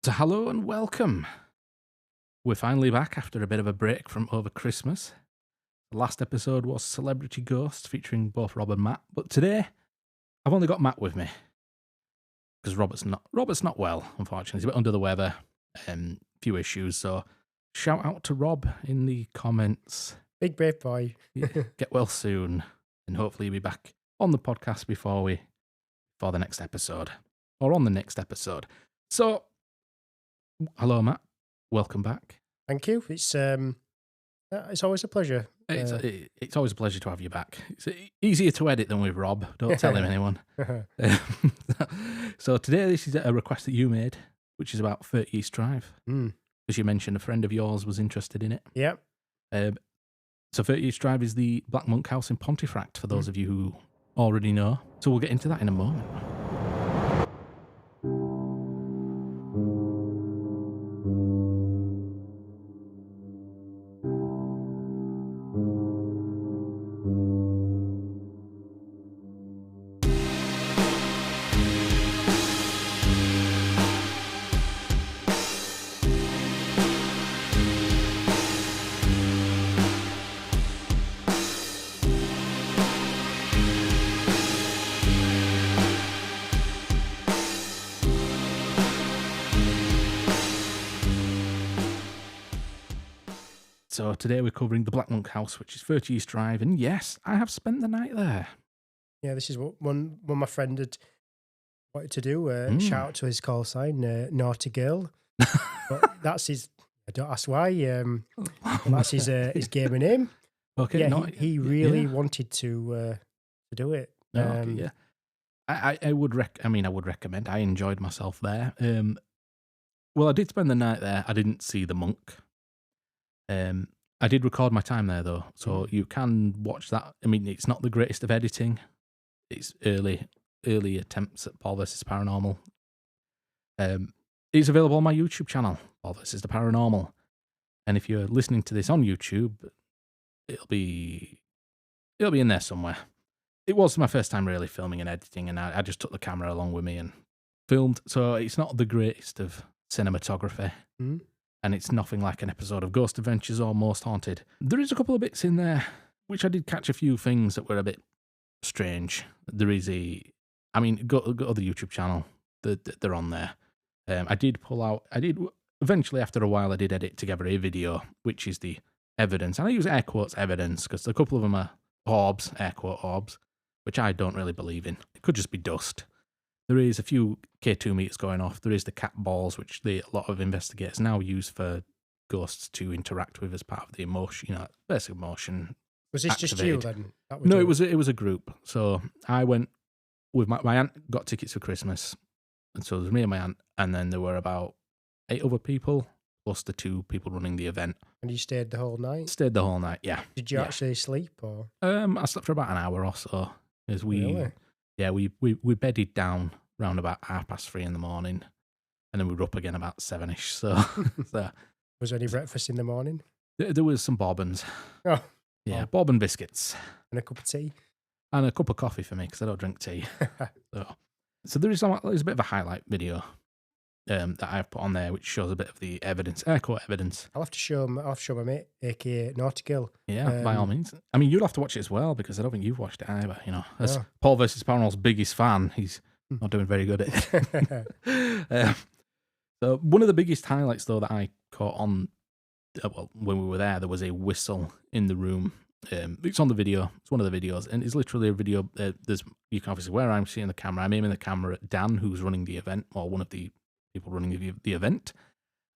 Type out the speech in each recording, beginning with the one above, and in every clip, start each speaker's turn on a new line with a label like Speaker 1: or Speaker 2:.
Speaker 1: So hello and welcome. We're finally back after a bit of a break from over Christmas. The last episode was Celebrity Ghosts featuring both Rob and Matt, but today I've only got Matt with me because Robert's not well, unfortunately. He's a bit under the weather, few issues, so shout out to Rob in the comments.
Speaker 2: Big brave boy.
Speaker 1: Get well soon, and hopefully you'll be back on the podcast before the next episode, or on the next episode. So, hello Matt, welcome back.
Speaker 2: Thank you. It's always a pleasure.
Speaker 1: It's always a pleasure to have you back. It's easier to edit than with Rob. Don't tell him anyone. So today this is a request that you made, which is about 30 East Drive. As you mentioned, a friend of yours was interested in it.
Speaker 2: Yeah.
Speaker 1: So 30 East Drive is the Black Monk House in Pontefract, for those of you who already know. So we'll get into that in a moment. So today we're covering the Black Monk House, which is 30 East Drive, and yes, I have spent the night there.
Speaker 2: Yeah, this is what one my friend had wanted to do. Shout out to his call sign, Naughty Girl. But that's his. I don't ask why. That's his gamer name.
Speaker 1: Okay,
Speaker 2: yeah, he really wanted to do it.
Speaker 1: Okay, yeah. I would recommend. I enjoyed myself there. Well, I did spend the night there. I didn't see the monk. I did record my time there though, so you can watch that. I mean, it's not the greatest of editing. It's early attempts at Paul vs. Paranormal. It's available on my YouTube channel, Paul vs. the Paranormal. And if you're listening to this on YouTube, it'll be in there somewhere. It was my first time really filming and editing, and I just took the camera along with me and filmed. So it's not the greatest of cinematography. And it's nothing like an episode of Ghost Adventures or Most Haunted. There is a couple of bits in there, which I did catch a few things that were a bit strange. There is go to the YouTube channel. They're on there. Eventually after a while, I did edit together a video, which is the evidence. And I use air quotes evidence, because a couple of them are orbs, air quote orbs, which I don't really believe in. It could just be dust. There is a few K2 meters going off. There is the cat balls, which a lot of investigators now use for ghosts to interact with as part of the emotion, basic emotion.
Speaker 2: Was this
Speaker 1: activated.
Speaker 2: just you then?
Speaker 1: No, it was a group. So I went with my aunt, got tickets for Christmas, and so there was me and my aunt, and then there were about 8 other people, plus the 2 people running the event.
Speaker 2: And you stayed the whole night?
Speaker 1: Stayed the whole night, yeah.
Speaker 2: Did you actually sleep, or?
Speaker 1: I slept for about an hour or so.
Speaker 2: Really?
Speaker 1: Yeah, we bedded down around about 3:30 in the morning, and then we were up again about 7ish. So,
Speaker 2: Was there any breakfast in the morning?
Speaker 1: There was some bourbons.
Speaker 2: Oh,
Speaker 1: yeah, bourbon biscuits
Speaker 2: and a cup of tea,
Speaker 1: and a cup of coffee for me because I don't drink tea. So there's a bit of a highlight video that I've put on there, which shows a bit of the evidence, air quote evidence.
Speaker 2: I'll have to show my mate, aka Naughty Girl.
Speaker 1: Yeah, by all means. I mean, you'll have to watch it as well, because I don't think you've watched it either. As Paul vs. Paranormal's biggest fan, he's not doing very good at it. So one of the biggest highlights, though, that I caught on, when we were there was a whistle in the room. It's on the video. It's one of the videos, and it's literally a video. You can obviously, where I'm seeing the camera, I'm aiming the camera at Dan, who's running the event, or one of the people running the event.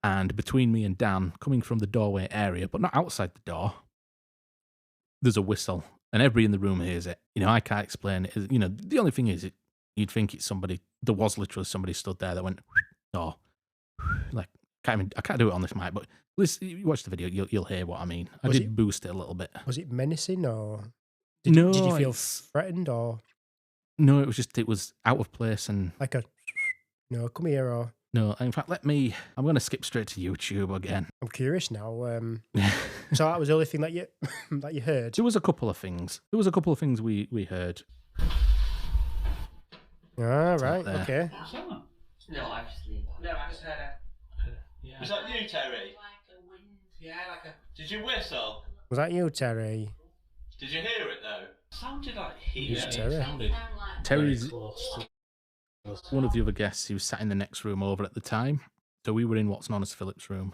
Speaker 1: And between me and Dan, coming from the doorway area, but not outside the door, there's a whistle, and everybody in the room hears it. I can't explain it. The only thing is, you'd think it's somebody. There was literally somebody stood there that went, oh, like I can't do it on this mic, but listen, you watch the video, you'll hear what I mean. I did boost it a little bit.
Speaker 2: Was it menacing, or did you feel threatened, or?
Speaker 1: No, it was out of place, and
Speaker 2: like no, come here, or
Speaker 1: no. In fact, I'm going to skip straight to YouTube again.
Speaker 2: I'm curious now. So that was the only thing that you heard.
Speaker 1: There was a couple of things. We heard.
Speaker 2: Ah, right, okay.
Speaker 3: No, I just heard Was that you, Terry? Yeah, like a... Did you whistle?
Speaker 2: Was that you, Terry?
Speaker 3: Did you hear it though? Sounded like he.
Speaker 2: Who's Terry?
Speaker 1: Terry's one of the other guests. He was sat in the next room over at the time. So we were in what's known as Philip's room,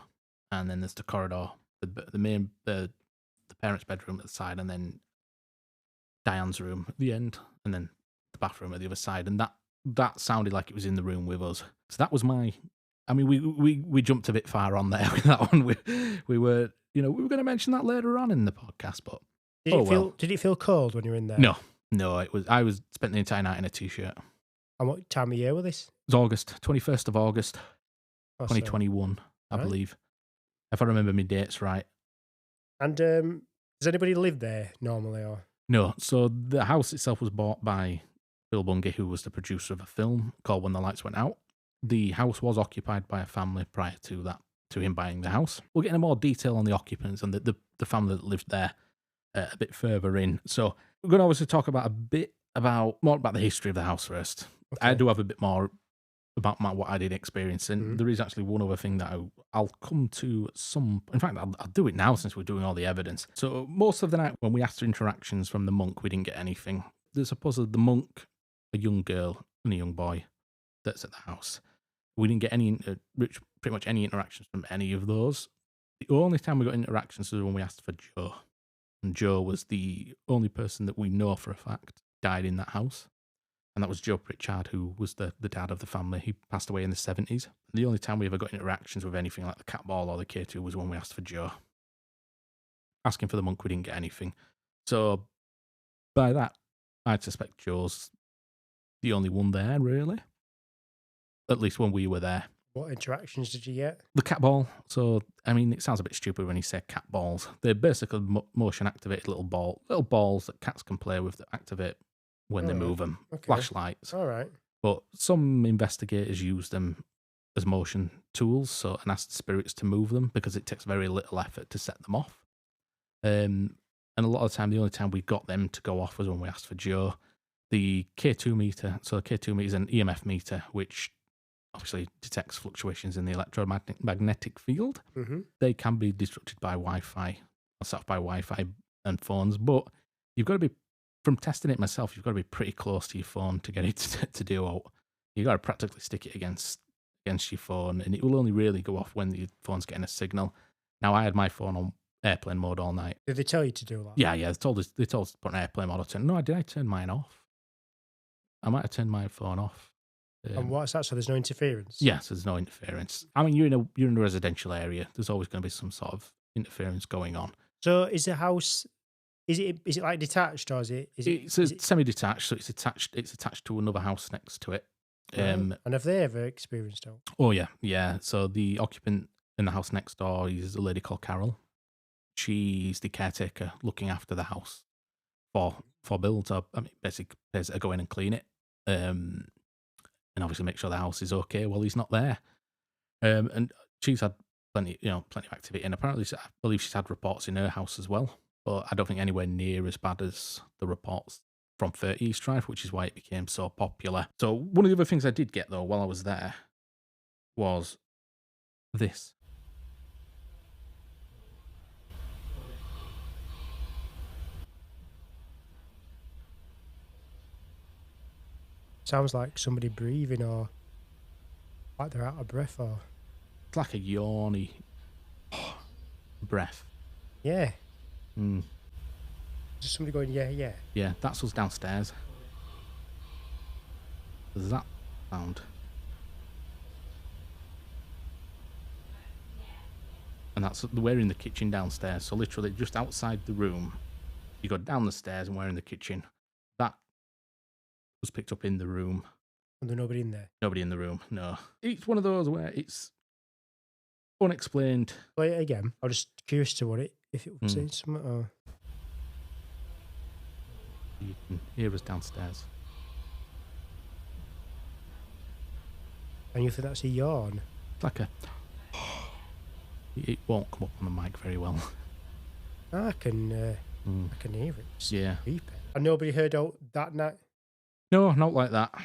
Speaker 1: and then there's the corridor, the parents' bedroom at the side, and then Diane's room at the end, and then the bathroom at the other side. And that sounded like it was in the room with us. So that was my. I mean, we jumped a bit far on there with that one. We were, we were going to mention that later on in the podcast, but
Speaker 2: did it feel cold when you were in there?
Speaker 1: No, it was. I was spent the entire night in a t-shirt.
Speaker 2: And what time of year was this?
Speaker 1: It was August, 21st of August, 2021, I believe, if I remember my dates right.
Speaker 2: And does anybody live there normally, or?
Speaker 1: No. So the house itself was bought by Bill Bungay, who was the producer of a film called When the Lights Went Out. The house was occupied by a family prior to that, to him buying the house. We'll get into more detail on the occupants and the family that lived there a bit further in. So we're going to obviously talk about more about the history of the house first. Okay. I do have a bit more about what I did experience, and there is actually one other thing that I'll come to some. In fact, I'll do it now since we're doing all the evidence. So most of the night when we asked for interactions from the monk, we didn't get anything. There's supposedly the monk, a young girl, and a young boy that's at the house. We didn't get pretty much any interactions from any of those. The only time we got interactions was when we asked for Joe, and Joe was the only person that we know for a fact died in that house. And that was Joe Pritchard, who was the dad of the family. He passed away in the 70s. The only time we ever got interactions with anything like the cat ball or the K2 was when we asked for Joe. Asking for the monk, we didn't get anything. So by that, I'd suspect Joe's the only one there, really. At least when we were there.
Speaker 2: What interactions did you get?
Speaker 1: The cat ball. So, I mean, it sounds a bit stupid when you say cat balls. They're basically motion-activated little balls that cats can play with that activate when they move them. Okay. Flashlights.
Speaker 2: All right.
Speaker 1: But some investigators use them as motion tools, and ask the spirits to move them because it takes very little effort to set them off. And a lot of the time, the only time we got them to go off was when we asked for Joe. The K2 meter, so the K2 meter is an EMF meter, which obviously detects fluctuations in the electromagnetic field. Mm-hmm. They can be disrupted by Wi-Fi, or set off by Wi-Fi and phones, but you've got to be, from testing it myself, you've got to be pretty close to your phone to get it to do out. You've got to practically stick it against your phone, and it will only really go off when the phone's getting a signal. Now, I had my phone on airplane mode all night.
Speaker 2: Did they tell you to do that?
Speaker 1: Yeah, they told us to put an airplane mode on. No, did I turn mine off? I might have turned my phone off.
Speaker 2: And what's that? So there's no interference?
Speaker 1: Yes, there's no interference. I mean, you're in a residential area. There's always going to be some sort of interference going on.
Speaker 2: So is the house... Is it like detached, or is it?
Speaker 1: It's semi-detached, so it's attached to another house next to it.
Speaker 2: And have they ever experienced that?
Speaker 1: Oh yeah. So the occupant in the house next door is a lady called Carol. She's the caretaker looking after the house for Bill to, basically go in and clean it, and obviously make sure the house is okay while he's not there. And she's had plenty of activity, and apparently I believe she's had reports in her house as well. But I don't think anywhere near as bad as the reports from 30 East Drive, which is why it became so popular. So one of the other things I did get, though, while I was there was this.
Speaker 2: Sounds like somebody breathing, or like they're out of breath, or...
Speaker 1: It's like a yawny breath.
Speaker 2: Yeah.
Speaker 1: Mm.
Speaker 2: Just somebody going, yeah.
Speaker 1: Yeah, that's us downstairs. Does that sound? And we're in the kitchen downstairs, so literally just outside the room. You go down the stairs and we're in the kitchen. That was picked up in the room.
Speaker 2: And there's nobody in there?
Speaker 1: Nobody in the room, no. It's one of those where it's unexplained.
Speaker 2: Play it again. I'm just curious to if it was saying something, or...
Speaker 1: You can hear us downstairs.
Speaker 2: And you think that's a yawn?
Speaker 1: It's like a... It won't come up on the mic very well.
Speaker 2: I can hear it.
Speaker 1: Yeah.
Speaker 2: Creepy. And nobody heard out that night?
Speaker 1: No, not like that.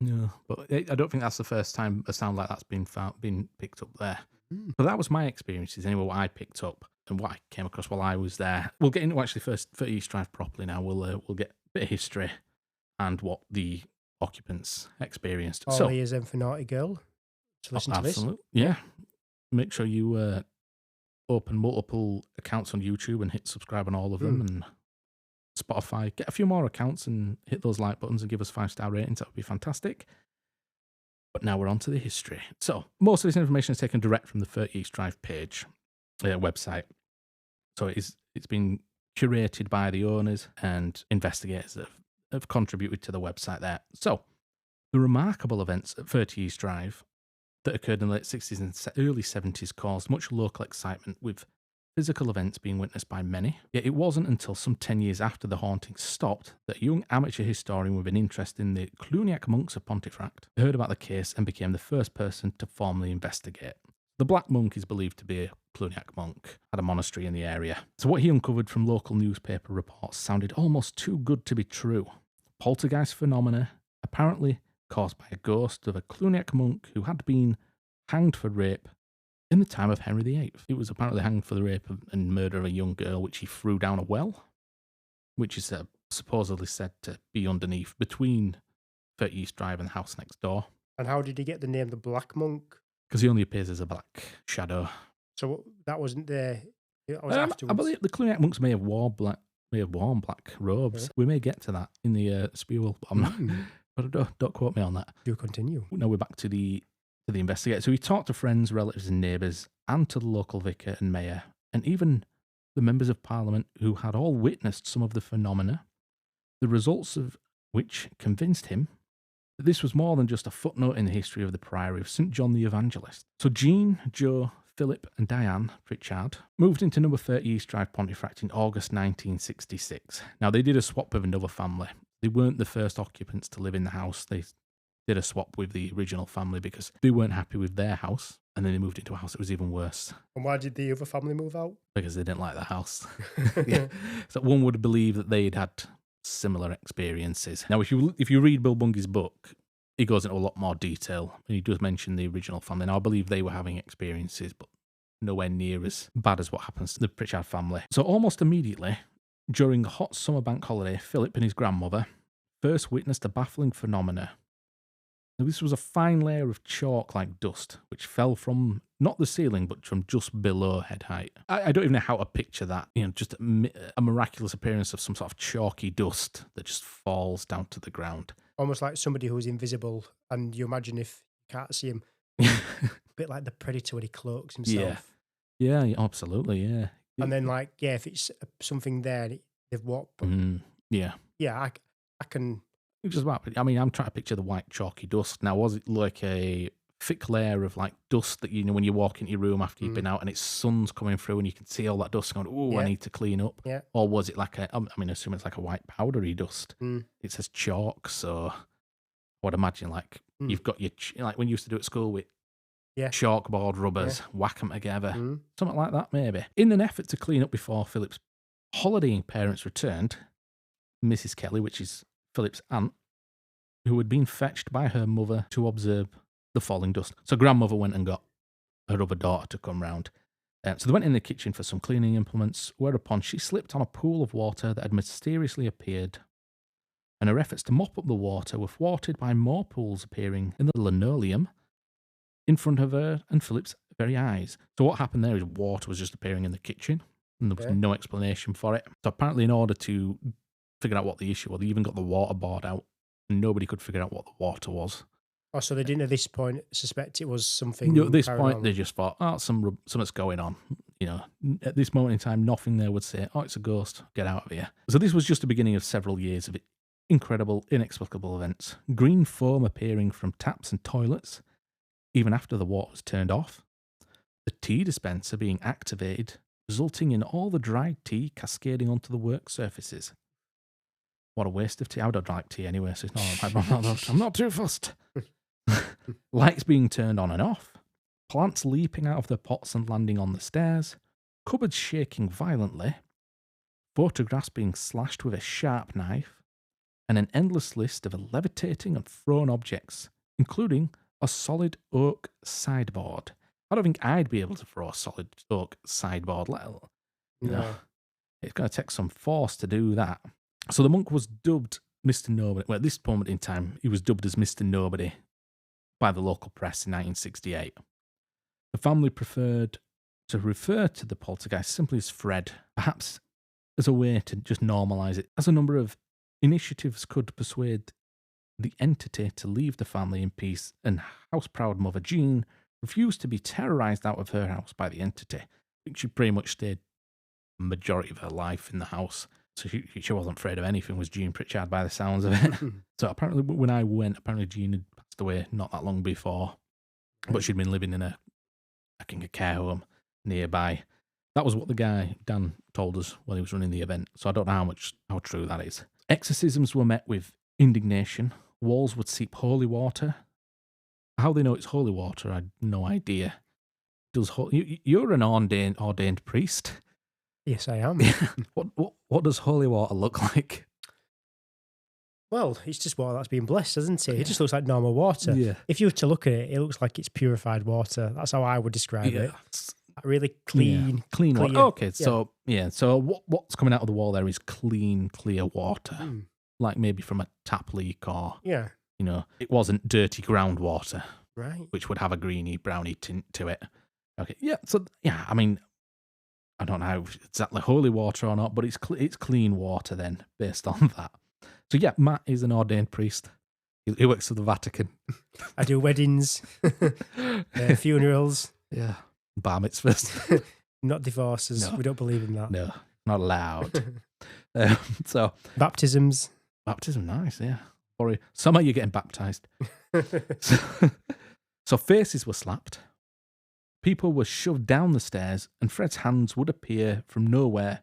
Speaker 1: Yeah, but I don't think that's the first time a sound like that's been picked up there. But that was my experiences anyway, what I picked up and what I came across while I was there. We'll get into actually first for East Drive properly now. We'll get a bit of history and what the occupants experienced.
Speaker 2: All ears in for Naughty Girl to listen to this.
Speaker 1: Absolutely, yeah. Make sure you open multiple accounts on YouTube and hit subscribe on all of them, and Spotify. Get a few more accounts and hit those like buttons and give us 5-star ratings. That would be fantastic. But now we're on to the history. So most of this information is taken direct from the 30 East Drive page, website. So it's been curated by the owners and investigators that have contributed to the website there. So the remarkable events at 30 East Drive that occurred in the late 60s and early 70s caused much local excitement, with physical events being witnessed by many. Yet it wasn't until some 10 years after the hauntings stopped that a young amateur historian with an interest in the Cluniac monks of Pontefract heard about the case and became the first person to formally investigate. The Black Monk is believed to be a Cluniac monk, had a monastery in the area. So what he uncovered from local newspaper reports sounded almost too good to be true. Poltergeist phenomena, apparently caused by a ghost of a Cluniac monk who had been hanged for rape in the time of Henry VIII. He was apparently hanged for the rape and murder of a young girl, which he threw down a well, which is supposedly said to be underneath, between 30 East Drive and the house next door.
Speaker 2: And how did he get the name the Black Monk?
Speaker 1: Because he only appears as a black shadow.
Speaker 2: So that wasn't there. It was
Speaker 1: I believe the Cluniac monks may have worn black robes.
Speaker 2: Okay.
Speaker 1: We may get to that in the spiel, but I'm not. But don't quote me on that.
Speaker 2: Do continue.
Speaker 1: Now we're back to the investigator. So he talked to friends, relatives, and neighbours, and to the local vicar and mayor, and even the members of Parliament who had all witnessed some of the phenomena, the results of which convinced him that this was more than just a footnote in the history of the Priory of St. John the Evangelist. So Jean, Joe, Philip, and Diane Pritchard moved into number 30 East Drive, Pontefract in August 1966. Now, they did a swap with another family. They weren't the first occupants to live in the house. They did a swap with the original family because they weren't happy with their house, and then they moved into a house that was even worse.
Speaker 2: And why did the other family move out?
Speaker 1: Because they didn't like the house. Yeah. So one would believe that they'd had similar experiences. Now, if you read Bill Bunge's book, he goes into a lot more detail, and he does mention the original family. Now, I believe they were having experiences, but nowhere near as bad as what happens to the Pritchard family. So almost immediately, during the hot summer bank holiday, Philip and his grandmother first witnessed a baffling phenomena. Now, this was a fine layer of chalk-like dust, which fell from not the ceiling, but from just below head height. I don't even know how to picture that. Just a miraculous appearance of some sort of chalky dust that just falls down to the ground.
Speaker 2: Almost like somebody who's invisible, and you imagine if you can't see him, a bit like the Predator when he cloaks himself.
Speaker 1: Yeah, absolutely, yeah.
Speaker 2: And then, if it's something there, they've walked.
Speaker 1: Yeah,
Speaker 2: I can.
Speaker 1: Just about. I mean, I'm trying to picture the white chalky dust. Now, was it like a thick layer of dust that when you walk into your room after you've been out and it's sun's coming through and you can see all that dust going, oh, I need to clean up?
Speaker 2: Yeah.
Speaker 1: Or was it I assume it's like a white powdery dust. It says chalk, so I would imagine you've got your when you used to do at school with chalkboard rubbers, whack them together, something like that maybe. In an effort to clean up before Philip's holidaying parents returned, Mrs. Kelly, which is Philip's aunt, who had been fetched by her mother to observe the falling dust. So grandmother went and got her other daughter to come round. So they went in the kitchen for some cleaning implements, whereupon she slipped on a pool of water that had mysteriously appeared, and her efforts to mop up the water were thwarted by more pools appearing in the linoleum in front of her and Philip's very eyes. So what happened there is water was just appearing in the kitchen, and there was no explanation for it. So apparently in order to figure out what the issue was, they even got the water board out, and nobody could figure out what the water was.
Speaker 2: Oh, so they didn't at this point suspect it was something.
Speaker 1: No, at this point, they just thought, something's going on. At this moment in time, nothing there would say, it's a ghost, get out of here. So this was just the beginning of several years of incredible, inexplicable events. Green foam appearing from taps and toilets, even after the water was turned off. The tea dispenser being activated, resulting in all the dried tea cascading onto the work surfaces. What a waste of tea. I don't like tea anyway, so it's not, I'm not too fussed. Lights being turned on and off. Plants leaping out of their pots and landing on the stairs. Cupboards shaking violently. Photographs being slashed with a sharp knife. and an endless list of levitating and thrown objects, including a solid oak sideboard. I don't think I'd be able to throw a solid oak sideboard. You know, it's going to take some force to do that. So the monk was dubbed Mr. Nobody. Well, at this moment in time, he was dubbed as Mr. Nobody by the local press in 1968. The family preferred to refer to the poltergeist simply as Fred, perhaps as a way to just normalise it, as a number of initiatives could persuade the entity to leave the family in peace, and house-proud mother Jean refused to be terrorised out of her house by the entity. I think she pretty much stayed the majority of her life in the house, so she wasn't afraid of anything, was Jean Pritchard by the sounds of it. So apparently when I went, Jean had passed away not that long before, but she'd been living in a care home nearby. That was what the guy, Dan, told us while he was running the event, so I don't know how true that is. Exorcisms were met with indignation. Walls would seep holy water. How they know it's holy water, I had no idea. You're an ordained priest.
Speaker 2: Yes, I am.
Speaker 1: What does holy water look like?
Speaker 2: Well, it's just water that's been blessed, doesn't it? It just looks like normal water.
Speaker 1: Yeah.
Speaker 2: If you were to look at it, it looks like it's purified water. That's how I would describe it. Really clean.
Speaker 1: Clean water.
Speaker 2: Clear.
Speaker 1: Okay, so what's coming out of the wall there is clean, clear water. Like maybe from a tap leak or, it wasn't dirty groundwater.
Speaker 2: Right.
Speaker 1: Which would have a greeny, browny tint to it. Okay, yeah, so, yeah, I mean, I don't know exactly holy water or not, but it's clean water then, based on that. So yeah, Matt is an ordained priest. He works for the Vatican.
Speaker 2: I do weddings, funerals.
Speaker 1: Yeah. Bar mitzvahs.
Speaker 2: Not divorces. No. We don't believe in that.
Speaker 1: No, not allowed. So
Speaker 2: baptisms.
Speaker 1: Baptism, nice, yeah. Or some of you getting baptized. So faces were slapped. People were shoved down the stairs, and Fred's hands would appear from nowhere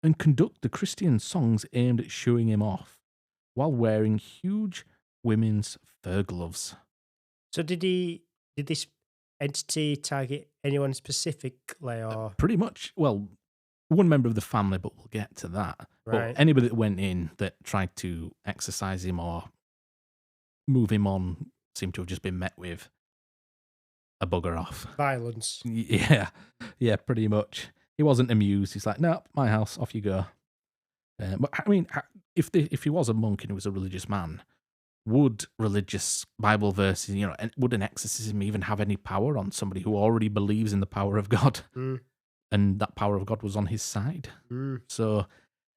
Speaker 1: and conduct the Christian songs aimed at shooing him off, while wearing huge women's fur gloves.
Speaker 2: So did this entity target anyone specifically, or
Speaker 1: pretty much? Well, one member of the family, but we'll get to that.
Speaker 2: Right.
Speaker 1: But anybody that went in that tried to exorcise him or move him on seemed to have just been met with a bugger off.
Speaker 2: Violence.
Speaker 1: Yeah, pretty much. He wasn't amused. He's like, no, my house, off you go. But I mean, if he was a monk and he was a religious man, would religious Bible verses, and would an exorcism even have any power on somebody who already believes in the power of God? And that power of God was on his side. So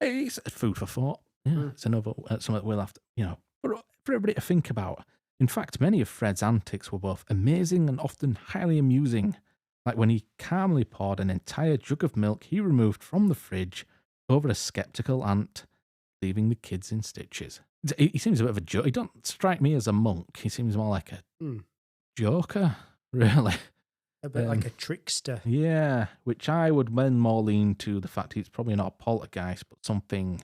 Speaker 1: it's food for thought. Yeah, it's another something that we'll have to, for everybody to think about. In fact, many of Fred's antics were both amazing and often highly amusing, like when he calmly poured an entire jug of milk he removed from the fridge over a skeptical aunt, leaving the kids in stitches. He seems a bit of a joke. He don't strike me as a monk. He seems more like a joker, really.
Speaker 2: A bit like a trickster.
Speaker 1: Yeah, which I would then more lean to the fact he's probably not a poltergeist, but something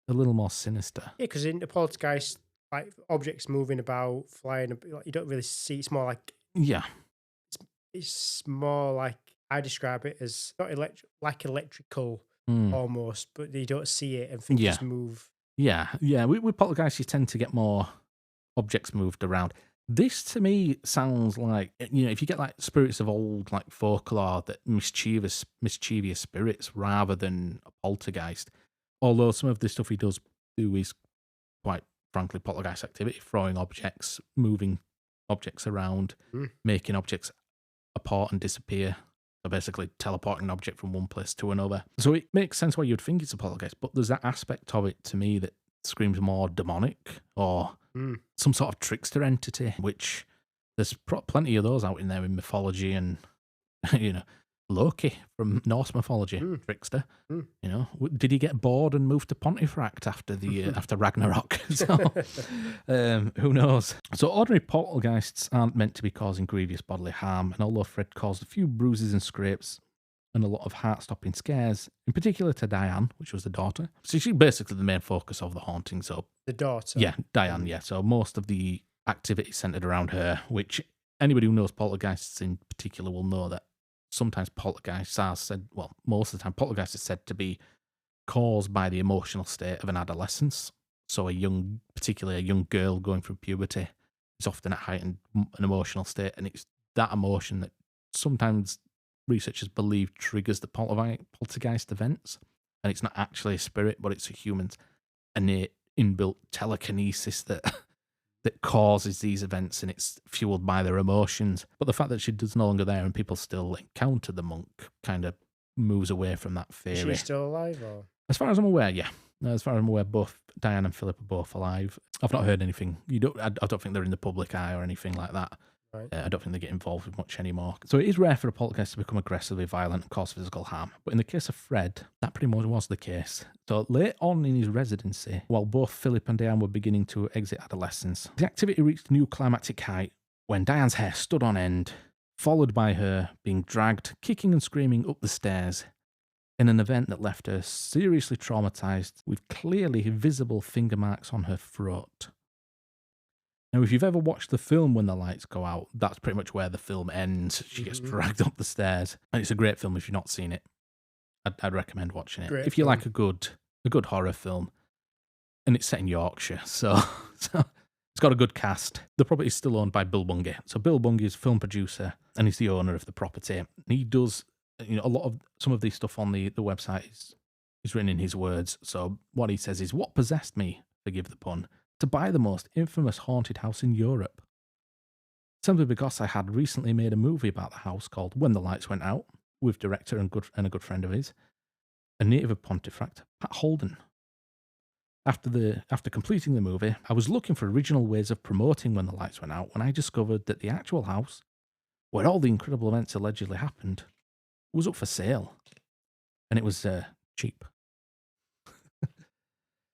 Speaker 1: a little more sinister.
Speaker 2: Yeah, because in the poltergeist, like objects moving about, flying, like, you don't really see. It's more like it's more like, I describe it as not electrical almost, but you don't see it and things just move.
Speaker 1: Yeah. With poltergeists, you tend to get more objects moved around. This to me sounds like, if you get like spirits of old like folklore, that mischievous spirits rather than a poltergeist. Although some of the stuff he does do is quite frankly poltergeist activity, throwing objects, moving objects around, making objects apart and disappear. So basically teleporting an object from one place to another. So it makes sense why you'd think it's a poltergeist, but there's that aspect of it to me that screams more demonic or some sort of trickster entity, which there's plenty of those out in there in mythology and, Loki from Norse mythology, trickster. Did he get bored and move to Pontefract after after Ragnarok? So, who knows? So ordinary poltergeists aren't meant to be causing grievous bodily harm, and although Fred caused a few bruises and scrapes and a lot of heart-stopping scares, in particular to Diane, which was the daughter. So she's basically the main focus of the haunting. So
Speaker 2: the daughter?
Speaker 1: Yeah, Diane, yeah. So most of the activity centered around her, which anybody who knows poltergeists in particular will know that sometimes poltergeists are said, most of the time poltergeists are said to be caused by the emotional state of an adolescence. So particularly a young girl going through puberty is often at heightened an emotional state, and it's that emotion that sometimes researchers believe triggers the poltergeist events. And it's not actually a spirit, but it's a human's innate inbuilt telekinesis that that causes these events, and it's fueled by their emotions. But the fact that she's no longer there and people still encounter the monk kind of moves away from that theory.
Speaker 2: Is she still alive? Or?
Speaker 1: As far as I'm aware, yeah. As far as I'm aware, both Diane and Philip are both alive. I've not heard anything. I don't think they're in the public eye or anything like that.
Speaker 2: Right.
Speaker 1: I don't think they get involved with much anymore. So it is rare for a poltergeist to become aggressively violent and cause physical harm. But in the case of Fred, that pretty much was the case. So late on in his residency, while both Philip and Diane were beginning to exit adolescence, the activity reached a new climactic height when Diane's hair stood on end, followed by her being dragged, kicking and screaming up the stairs in an event that left her seriously traumatized with clearly visible finger marks on her throat. Now, if you've ever watched the film When the Lights Go Out, that's pretty much where the film ends. She gets dragged up the stairs. And it's a great film if you've not seen it. I'd recommend watching it.
Speaker 2: Great
Speaker 1: if you
Speaker 2: film.
Speaker 1: like a good horror film. And it's set in Yorkshire, so it's got a good cast. The property is still owned by Bill Bungie. So Bill Bungie is a film producer, and he's the owner of the property. And he does, a lot of some of this stuff on the website is written in his words. So what he says is, what possessed me, forgive the pun, to buy the most infamous haunted house in Europe? Simply because I had recently made a movie about the house called When the Lights Went Out, with director and a good friend of his, a native of Pontefract, Pat Holden. After completing the movie, I was looking for original ways of promoting When the Lights Went Out when I discovered that the actual house, where all the incredible events allegedly happened, was up for sale. And it was cheap.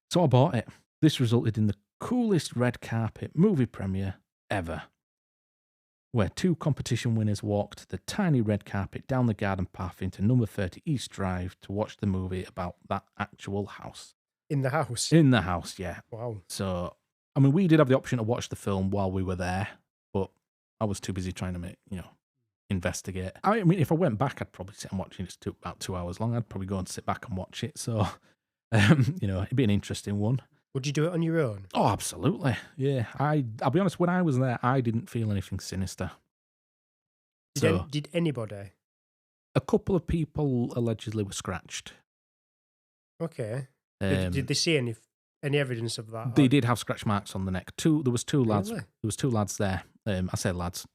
Speaker 1: So I bought it. This resulted in the coolest red carpet movie premiere ever, where two competition winners walked the tiny red carpet down the garden path into number 30 East Drive to watch the movie about that actual house.
Speaker 2: In the house?
Speaker 1: In the house, yeah.
Speaker 2: Wow.
Speaker 1: So, I mean, we did have the option to watch the film while we were there, but I was too busy trying to investigate. I mean, if I went back, I'd probably sit and watch it. It's about 2 hours long. I'd probably go and sit back and watch it. So, it'd be an interesting one.
Speaker 2: Would you do it on your own?
Speaker 1: Oh, absolutely. Yeah. I'll be honest, when I was there, I didn't feel anything sinister.
Speaker 2: Did anybody?
Speaker 1: A couple of people allegedly were scratched.
Speaker 2: Okay. Did they see any evidence of that?
Speaker 1: They did have scratch marks on the neck. There was two lads.
Speaker 2: Really?
Speaker 1: There was two lads there. I say lads,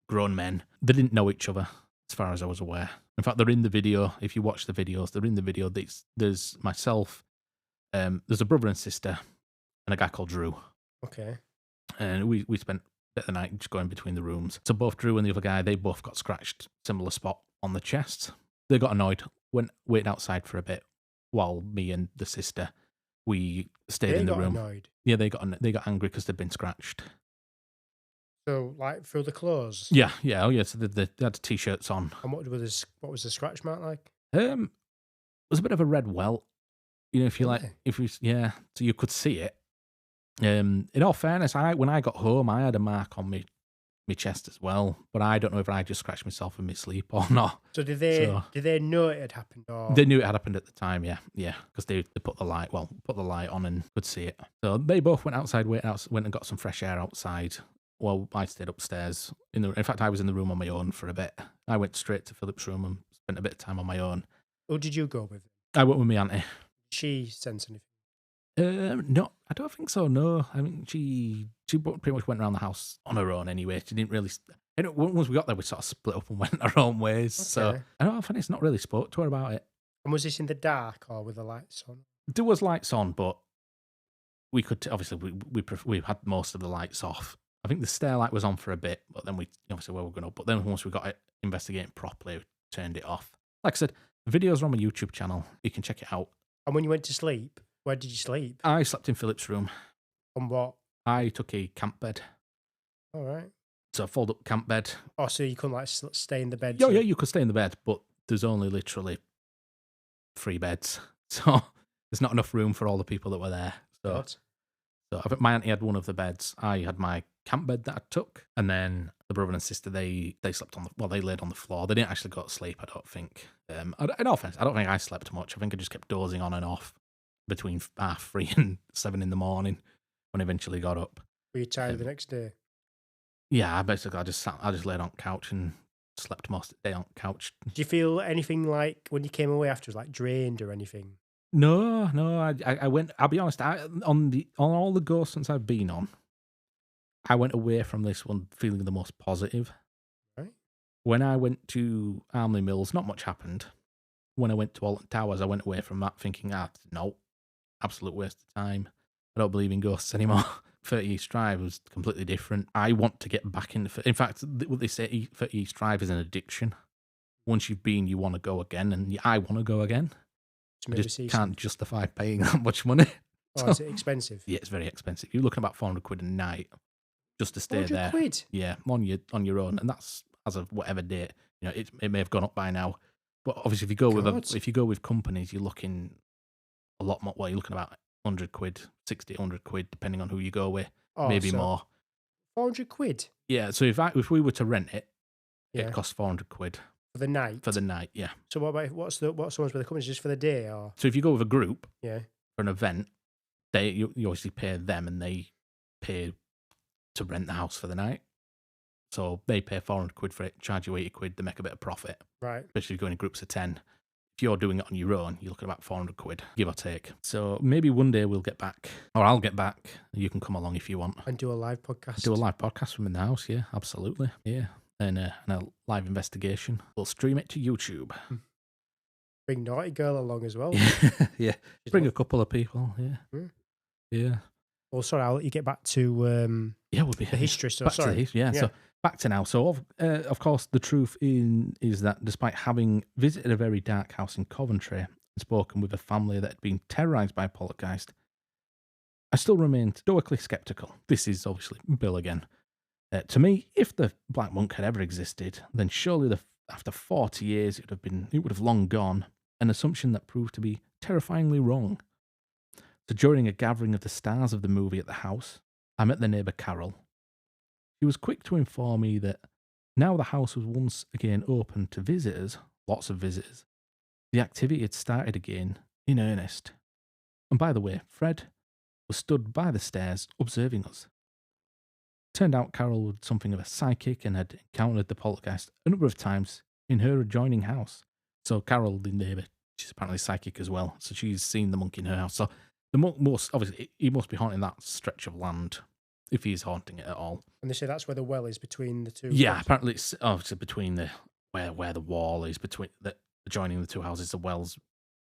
Speaker 1: grown men. They didn't know each other, as far as I was aware. In fact, they're in the video. If you watch the videos, they're in the video. There's myself. There's a brother and sister, and a guy called Drew.
Speaker 2: Okay.
Speaker 1: And we spent a bit of the night just going between the rooms. So both Drew and the other guy, they both got scratched, similar spot on the chest. They got annoyed, waited outside for a bit, while me and the sister, we stayed in the room.
Speaker 2: Annoyed.
Speaker 1: Yeah, they got angry because they'd been scratched.
Speaker 2: So, like, through the clothes?
Speaker 1: Yeah. Oh, yeah. So they had t-shirts on.
Speaker 2: And what was the scratch mark like?
Speaker 1: It was a bit of a red welt. If you
Speaker 2: Really?
Speaker 1: so you could see it. In all fairness, when I got home, I had a mark on my chest as well, but I don't know if I just scratched myself in my sleep or not.
Speaker 2: So did they know it had happened? Or?
Speaker 1: They knew it had happened at the time, yeah, because they put the light on and could see it. So they both went outside, went and got some fresh air outside. Well, I stayed upstairs. In fact, I was in the room on my own for a bit. I went straight to Philip's room and spent a bit of time on my own.
Speaker 2: Who did you go with?
Speaker 1: I went with my auntie.
Speaker 2: Did she sense anything?
Speaker 1: No, I don't think so. No, I mean she pretty much went around the house on her own anyway. She didn't really. Once we got there, we sort of split up and went our own ways. Okay. So I don't think it's not really spoke to her about it.
Speaker 2: And was this in the dark or with the lights on?
Speaker 1: There was lights on, but we could obviously we had most of the lights off. I think the stair light was on for a bit, but then we obviously where we're going up. But then once we got it investigating properly, we turned it off. Like I said, the videos are on my YouTube channel. You can check it out.
Speaker 2: And when you went to sleep, where did you sleep?
Speaker 1: I slept in Philip's room.
Speaker 2: On what?
Speaker 1: I took a camp bed.
Speaker 2: All right.
Speaker 1: So a fold-up camp bed.
Speaker 2: Oh, so you couldn't like stay in the bed?
Speaker 1: Yeah, you could stay in the bed, but there's only literally 3 beds. So there's not enough room for all the people that were there. So I think my auntie had one of the beds. I had my camp bed that I took. And then the brother and sister, they slept they laid on the floor. They didn't actually go to sleep, I don't think. In all fairness, I don't think I slept much. I think I just kept dozing on and off. between 3:30 and 7 in the morning when I eventually got up.
Speaker 2: Were you tired the next day?
Speaker 1: Yeah, basically I just laid on couch and slept most of the day on couch.
Speaker 2: Did you feel anything like when you came away after, like drained or anything?
Speaker 1: No, I went. I'll be honest. On all the ghost hunts I've been on, I went away from this one feeling the most positive.
Speaker 2: Right.
Speaker 1: When I went to Armley Mills, not much happened. When I went to Alton Towers, I went away from that thinking, no, absolute waste of time. I don't believe in ghosts anymore. 30 East Drive was completely different. I want to get back into. In fact, what they say, 30 East Drive is an addiction. Once you've been, you want to go again, and I want to go again. I just can't justify paying that much money.
Speaker 2: Oh, is it expensive?
Speaker 1: Yeah, it's very expensive. You're looking about 400 quid a night just to stay there.
Speaker 2: 400 quid?
Speaker 1: Yeah, on your own, and that's as of whatever date. You know, it may have gone up by now, but obviously if you go with companies, you're looking a lot more. Well, you're looking about 100 quid, 60, 100 quid, depending on who you go with. Maybe more.
Speaker 2: 400 quid?
Speaker 1: Yeah. So if we were to rent it, it costs 400 quid.
Speaker 2: For the night?
Speaker 1: For the night, yeah.
Speaker 2: So what's the ones with the companies, just for the day? Or?
Speaker 1: So if you go with a group
Speaker 2: for
Speaker 1: an event, you obviously pay them and they pay to rent the house for the night. So they pay 400 quid for it, charge you 80 quid, they make a bit of profit.
Speaker 2: Right.
Speaker 1: Especially if you're going in groups of 10. If you're doing it on your own, you're looking at about 400 quid, give or take. So maybe one day we'll get back, or I'll get back. You can come along if you want.
Speaker 2: And do a live podcast.
Speaker 1: Do a live podcast from in the house, yeah, absolutely. Yeah. And a live investigation. We'll stream it to YouTube.
Speaker 2: Bring Naughty Girl along as well.
Speaker 1: Yeah. Bring a couple of people, yeah. Yeah.
Speaker 2: Well, sorry, I'll let you get back to
Speaker 1: we'll be
Speaker 2: the history stuff.
Speaker 1: To the history, yeah. So back to now. So, of course, the truth is that despite having visited a very dark house in Coventry and spoken with a family that had been terrorised by a poltergeist, I still remained stoically sceptical. This is obviously Bill again. To me, if the Black Monk had ever existed, then surely after 40 years it would have long gone, an assumption that proved to be terrifyingly wrong. So during a gathering of the stars of the movie at the house, I met the neighbour Carol. She was quick to inform me that now the house was once again open to visitors, lots of visitors, the activity had started again in earnest. And by the way, Fred was stood by the stairs observing us. Turned out Carol was something of a psychic and had encountered the poltergeist a number of times in her adjoining house. So Carol, the neighbour, she's apparently psychic as well. So she's seen the monk in her house. So the monk he must be haunting that stretch of land, if he's haunting it at all. And
Speaker 2: they say that's where the well is between the two.
Speaker 1: Yeah, apparently it's obviously between where the wall is between adjoining the two houses. The well's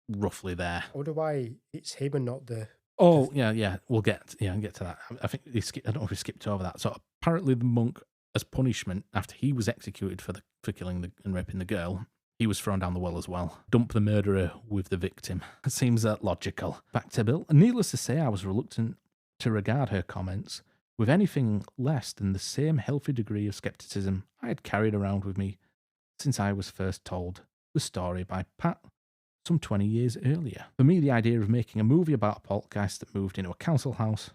Speaker 1: roughly there.
Speaker 2: I wonder why it's him and not the.
Speaker 1: Oh, yeah. We'll get to that. I think I don't know if we skipped over that. So apparently the monk, as punishment, after he was executed for killing and raping the girl, he was thrown down the well as well. Dump the murderer with the victim. It seems logical. Back to Bill. Needless to say, I was reluctant to regard her comments with anything less than the same healthy degree of skepticism I had carried around with me since I was first told the story by Pat some 20 years earlier. For me, the idea of making a movie about a poltergeist that moved into a council house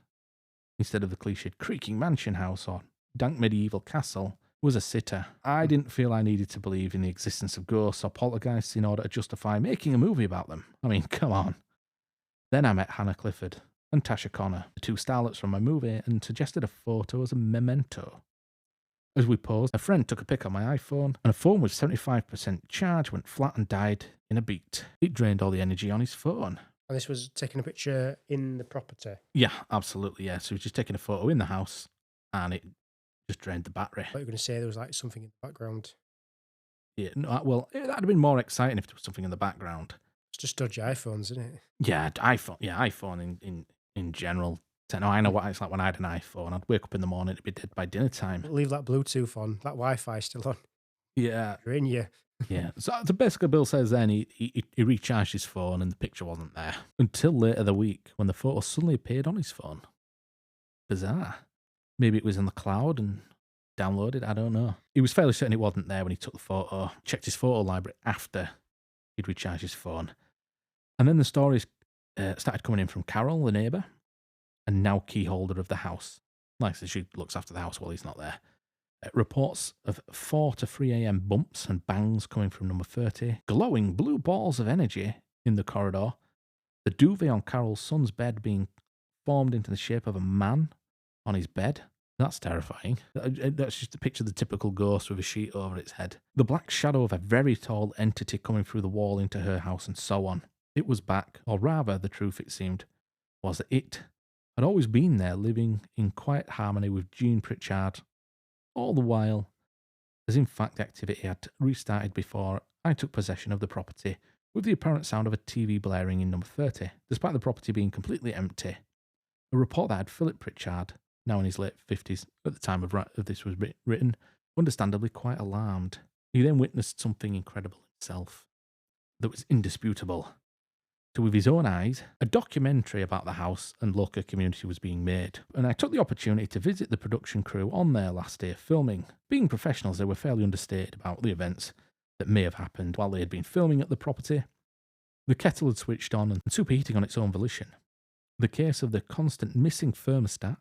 Speaker 1: instead of the cliched creaking mansion house or dank medieval castle was a sitter. I didn't feel I needed to believe in the existence of ghosts or poltergeists in order to justify making a movie about them. I mean, come on. Then I met Hannah Clifford and Tasha Connor, the two starlets from my movie, and suggested a photo as a memento. As we posed, a friend took a pic on my iPhone, and a phone with 75% charge went flat and died in a beat. It drained all the energy on his phone.
Speaker 2: And this was taking a picture in the property?
Speaker 1: Yeah, absolutely, yeah. So he was just taking a photo in the house, and it just drained the battery.
Speaker 2: I thought you were going to say there was like something in the background.
Speaker 1: Yeah, no, well, that'd have been more exciting if there was something in the background.
Speaker 2: It's just dodgy iPhones, isn't it?
Speaker 1: Yeah, iPhone in general. So, no, I know what it's like when I had an iPhone. I'd wake up in the morning, it'd be dead by dinner time.
Speaker 2: Leave that Bluetooth on, that Wi-Fi still on.
Speaker 1: Yeah.
Speaker 2: You're in you.
Speaker 1: Yeah. So basically, Bill says then he recharged his phone and the picture wasn't there until later the week when the photo suddenly appeared on his phone. Bizarre. Maybe it was in the cloud and downloaded. I don't know. He was fairly certain it wasn't there when he took the photo. Checked his photo library after he'd recharged his phone. And then the stories started coming in from Carol, the neighbour, and now key holder of the house. Like I said, she looks after the house while he's not there. Reports of 4 to 3 a.m. bumps and bangs coming from number 30, glowing blue balls of energy in the corridor, The duvet on Carol's son's bed being formed into the shape of a man on his bed. That's terrifying. That's just a picture of the typical ghost with a sheet over its head. The black shadow of a very tall entity coming through the wall into her house, and so on. It was back, or rather, the truth, it seemed, was that it had always been there, living in quiet harmony with Jean Pritchard, all the while, as in fact activity had restarted before I took possession of the property, with the apparent sound of a TV blaring in number 30, despite the property being completely empty. A report that had Philip Pritchard, now in his late 50s at the time of this was written, understandably quite alarmed. He then witnessed something incredible himself, that was indisputable. So with his own eyes, a documentary about the house and local community was being made, and I took the opportunity to visit the production crew on their last day of filming. Being professionals, they were fairly understated about the events that may have happened while they had been filming at the property. The kettle had switched on and superheating on its own volition. The case of the constant missing thermostat,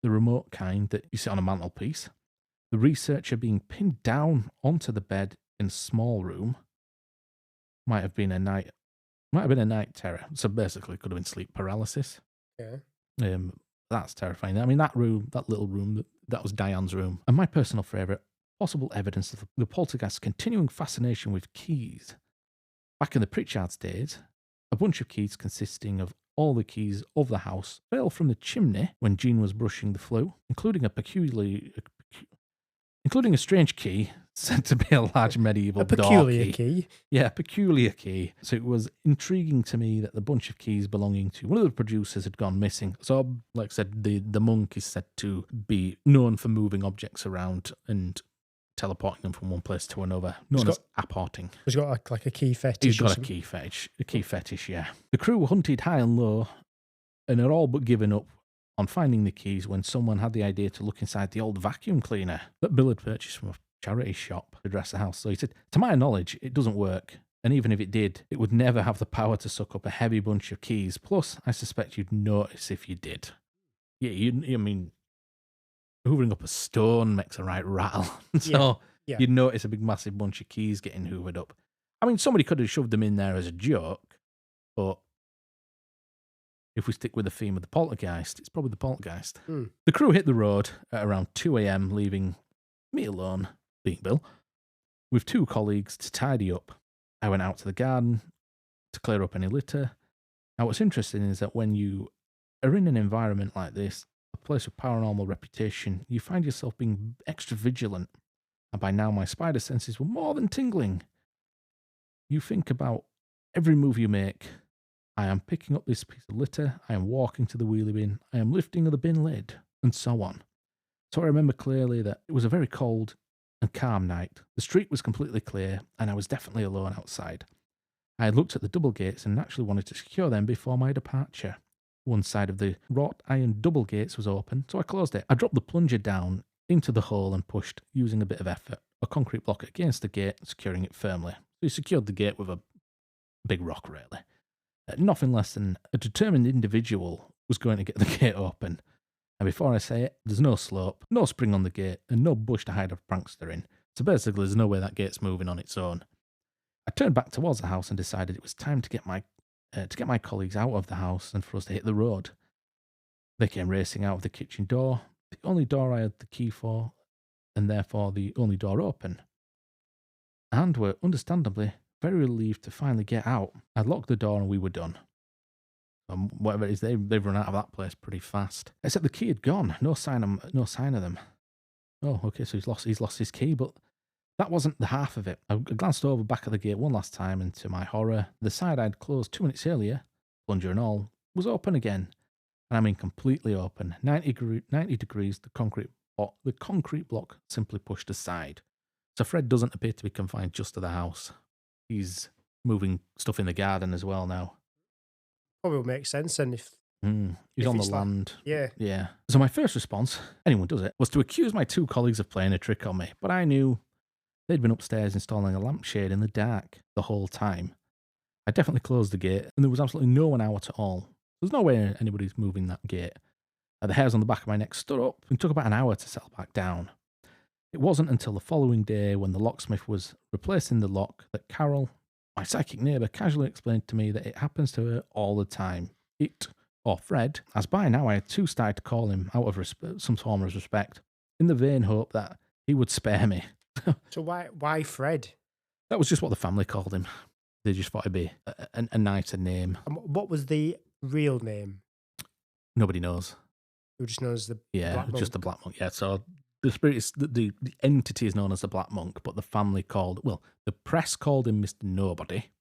Speaker 1: the remote kind that you sit on a mantelpiece, the researcher being pinned down onto the bed in a small room, might have been a night terror. So basically, it could have been sleep paralysis.
Speaker 2: Yeah.
Speaker 1: That's terrifying. I mean, that little room, that was Diane's room. And my personal favourite, possible evidence of the poltergeist's continuing fascination with keys. Back in the Pritchard's days, a bunch of keys consisting of all the keys of the house fell from the chimney when Jean was brushing the flue, including a strange key said to be a large medieval door
Speaker 2: peculiar key.
Speaker 1: Yeah, a peculiar key. So it was intriguing to me that the bunch of keys belonging to one of the producers had gone missing. So, like I said, the monk is said to be known for moving objects around and teleporting them from one place to another, known as apporting.
Speaker 2: He's got like a key fetish.
Speaker 1: He's got a key fetish, yeah. The crew hunted high and low and had all but given up on finding the keys when someone had the idea to look inside the old vacuum cleaner that Bill had purchased from a charity shop to dress the house. So he said, to my knowledge, it doesn't work. And even if it did, it would never have the power to suck up a heavy bunch of keys. Plus, I suspect you'd notice if you did. Yeah, I mean, hoovering up a stone makes a right rattle. So you'd notice a big, massive bunch of keys getting hoovered up. I mean, somebody could have shoved them in there as a joke, but if we stick with the theme of the poltergeist, it's probably the poltergeist. The crew hit the road at around 2 a.m, leaving me alone, being Bill, with 2 colleagues to tidy up. I went out to the garden to clear up any litter. Now, what's interesting is that when you are in an environment like this, a place with paranormal reputation, you find yourself being extra vigilant. And by now, my spider senses were more than tingling. You think about every move you make. I am picking up this piece of litter, I am walking to the wheelie bin, I am lifting the bin lid, and so on. So I remember clearly that it was a very cold and calm night. The street was completely clear, and I was definitely alone outside. I had looked at the double gates and naturally wanted to secure them before my departure. One side of the wrought iron double gates was open, so I closed it. I dropped the plunger down into the hole and pushed, using a bit of effort, a concrete block against the gate, securing it firmly. So he secured the gate with a big rock, really. Nothing less than a determined individual was going to get the gate open. And before I say it, there's no slope, no spring on the gate, and no bush to hide a prankster in. So basically, there's no way that gate's moving on its own. I turned back towards the house and decided it was time to get my colleagues out of the house and for us to hit the road. They came racing out of the kitchen door, the only door I had the key for, and therefore the only door open, and were understandably very relieved to finally get out. I locked the door and we were done. Whatever it is, they've run out of that place pretty fast. Except the key had gone. No sign of them. Oh, okay, so he's lost his key, but that wasn't the half of it. I glanced over back at the gate one last time, and to my horror, the side I'd closed 2 minutes earlier, plunger and all, was open again. And I mean completely open. 90 degrees, the concrete block simply pushed aside. So Fred doesn't appear to be confined just to the house. He's moving stuff in the garden as well now.
Speaker 2: Probably will make sense then if
Speaker 1: he's on the land.
Speaker 2: Yeah.
Speaker 1: So my first response, anyone does it, was to accuse my 2 colleagues of playing a trick on me. But I knew they'd been upstairs installing a lampshade in the dark the whole time. I definitely closed the gate, and there was absolutely no one out at all. There's no way anybody's moving that gate. The hairs on the back of my neck stood up and took about an hour to settle back down. It wasn't until the following day, when the locksmith was replacing the lock, that Carol, My psychic neighbour casually explained to me that it happens to her all the time. It, or Fred, as by now I had too started to call him out of some form of respect, in the vain hope that he would spare me.
Speaker 2: So why Fred?
Speaker 1: That was just what the family called him. They just thought it'd be a nicer name.
Speaker 2: And what was the real name?
Speaker 1: Nobody knows.
Speaker 2: Who just knows the
Speaker 1: Yeah,
Speaker 2: Black Monk?
Speaker 1: just the Black Monk. Yeah, so the spirit is the entity is known as the Black Monk, but the family the press called him Mr. Nobody,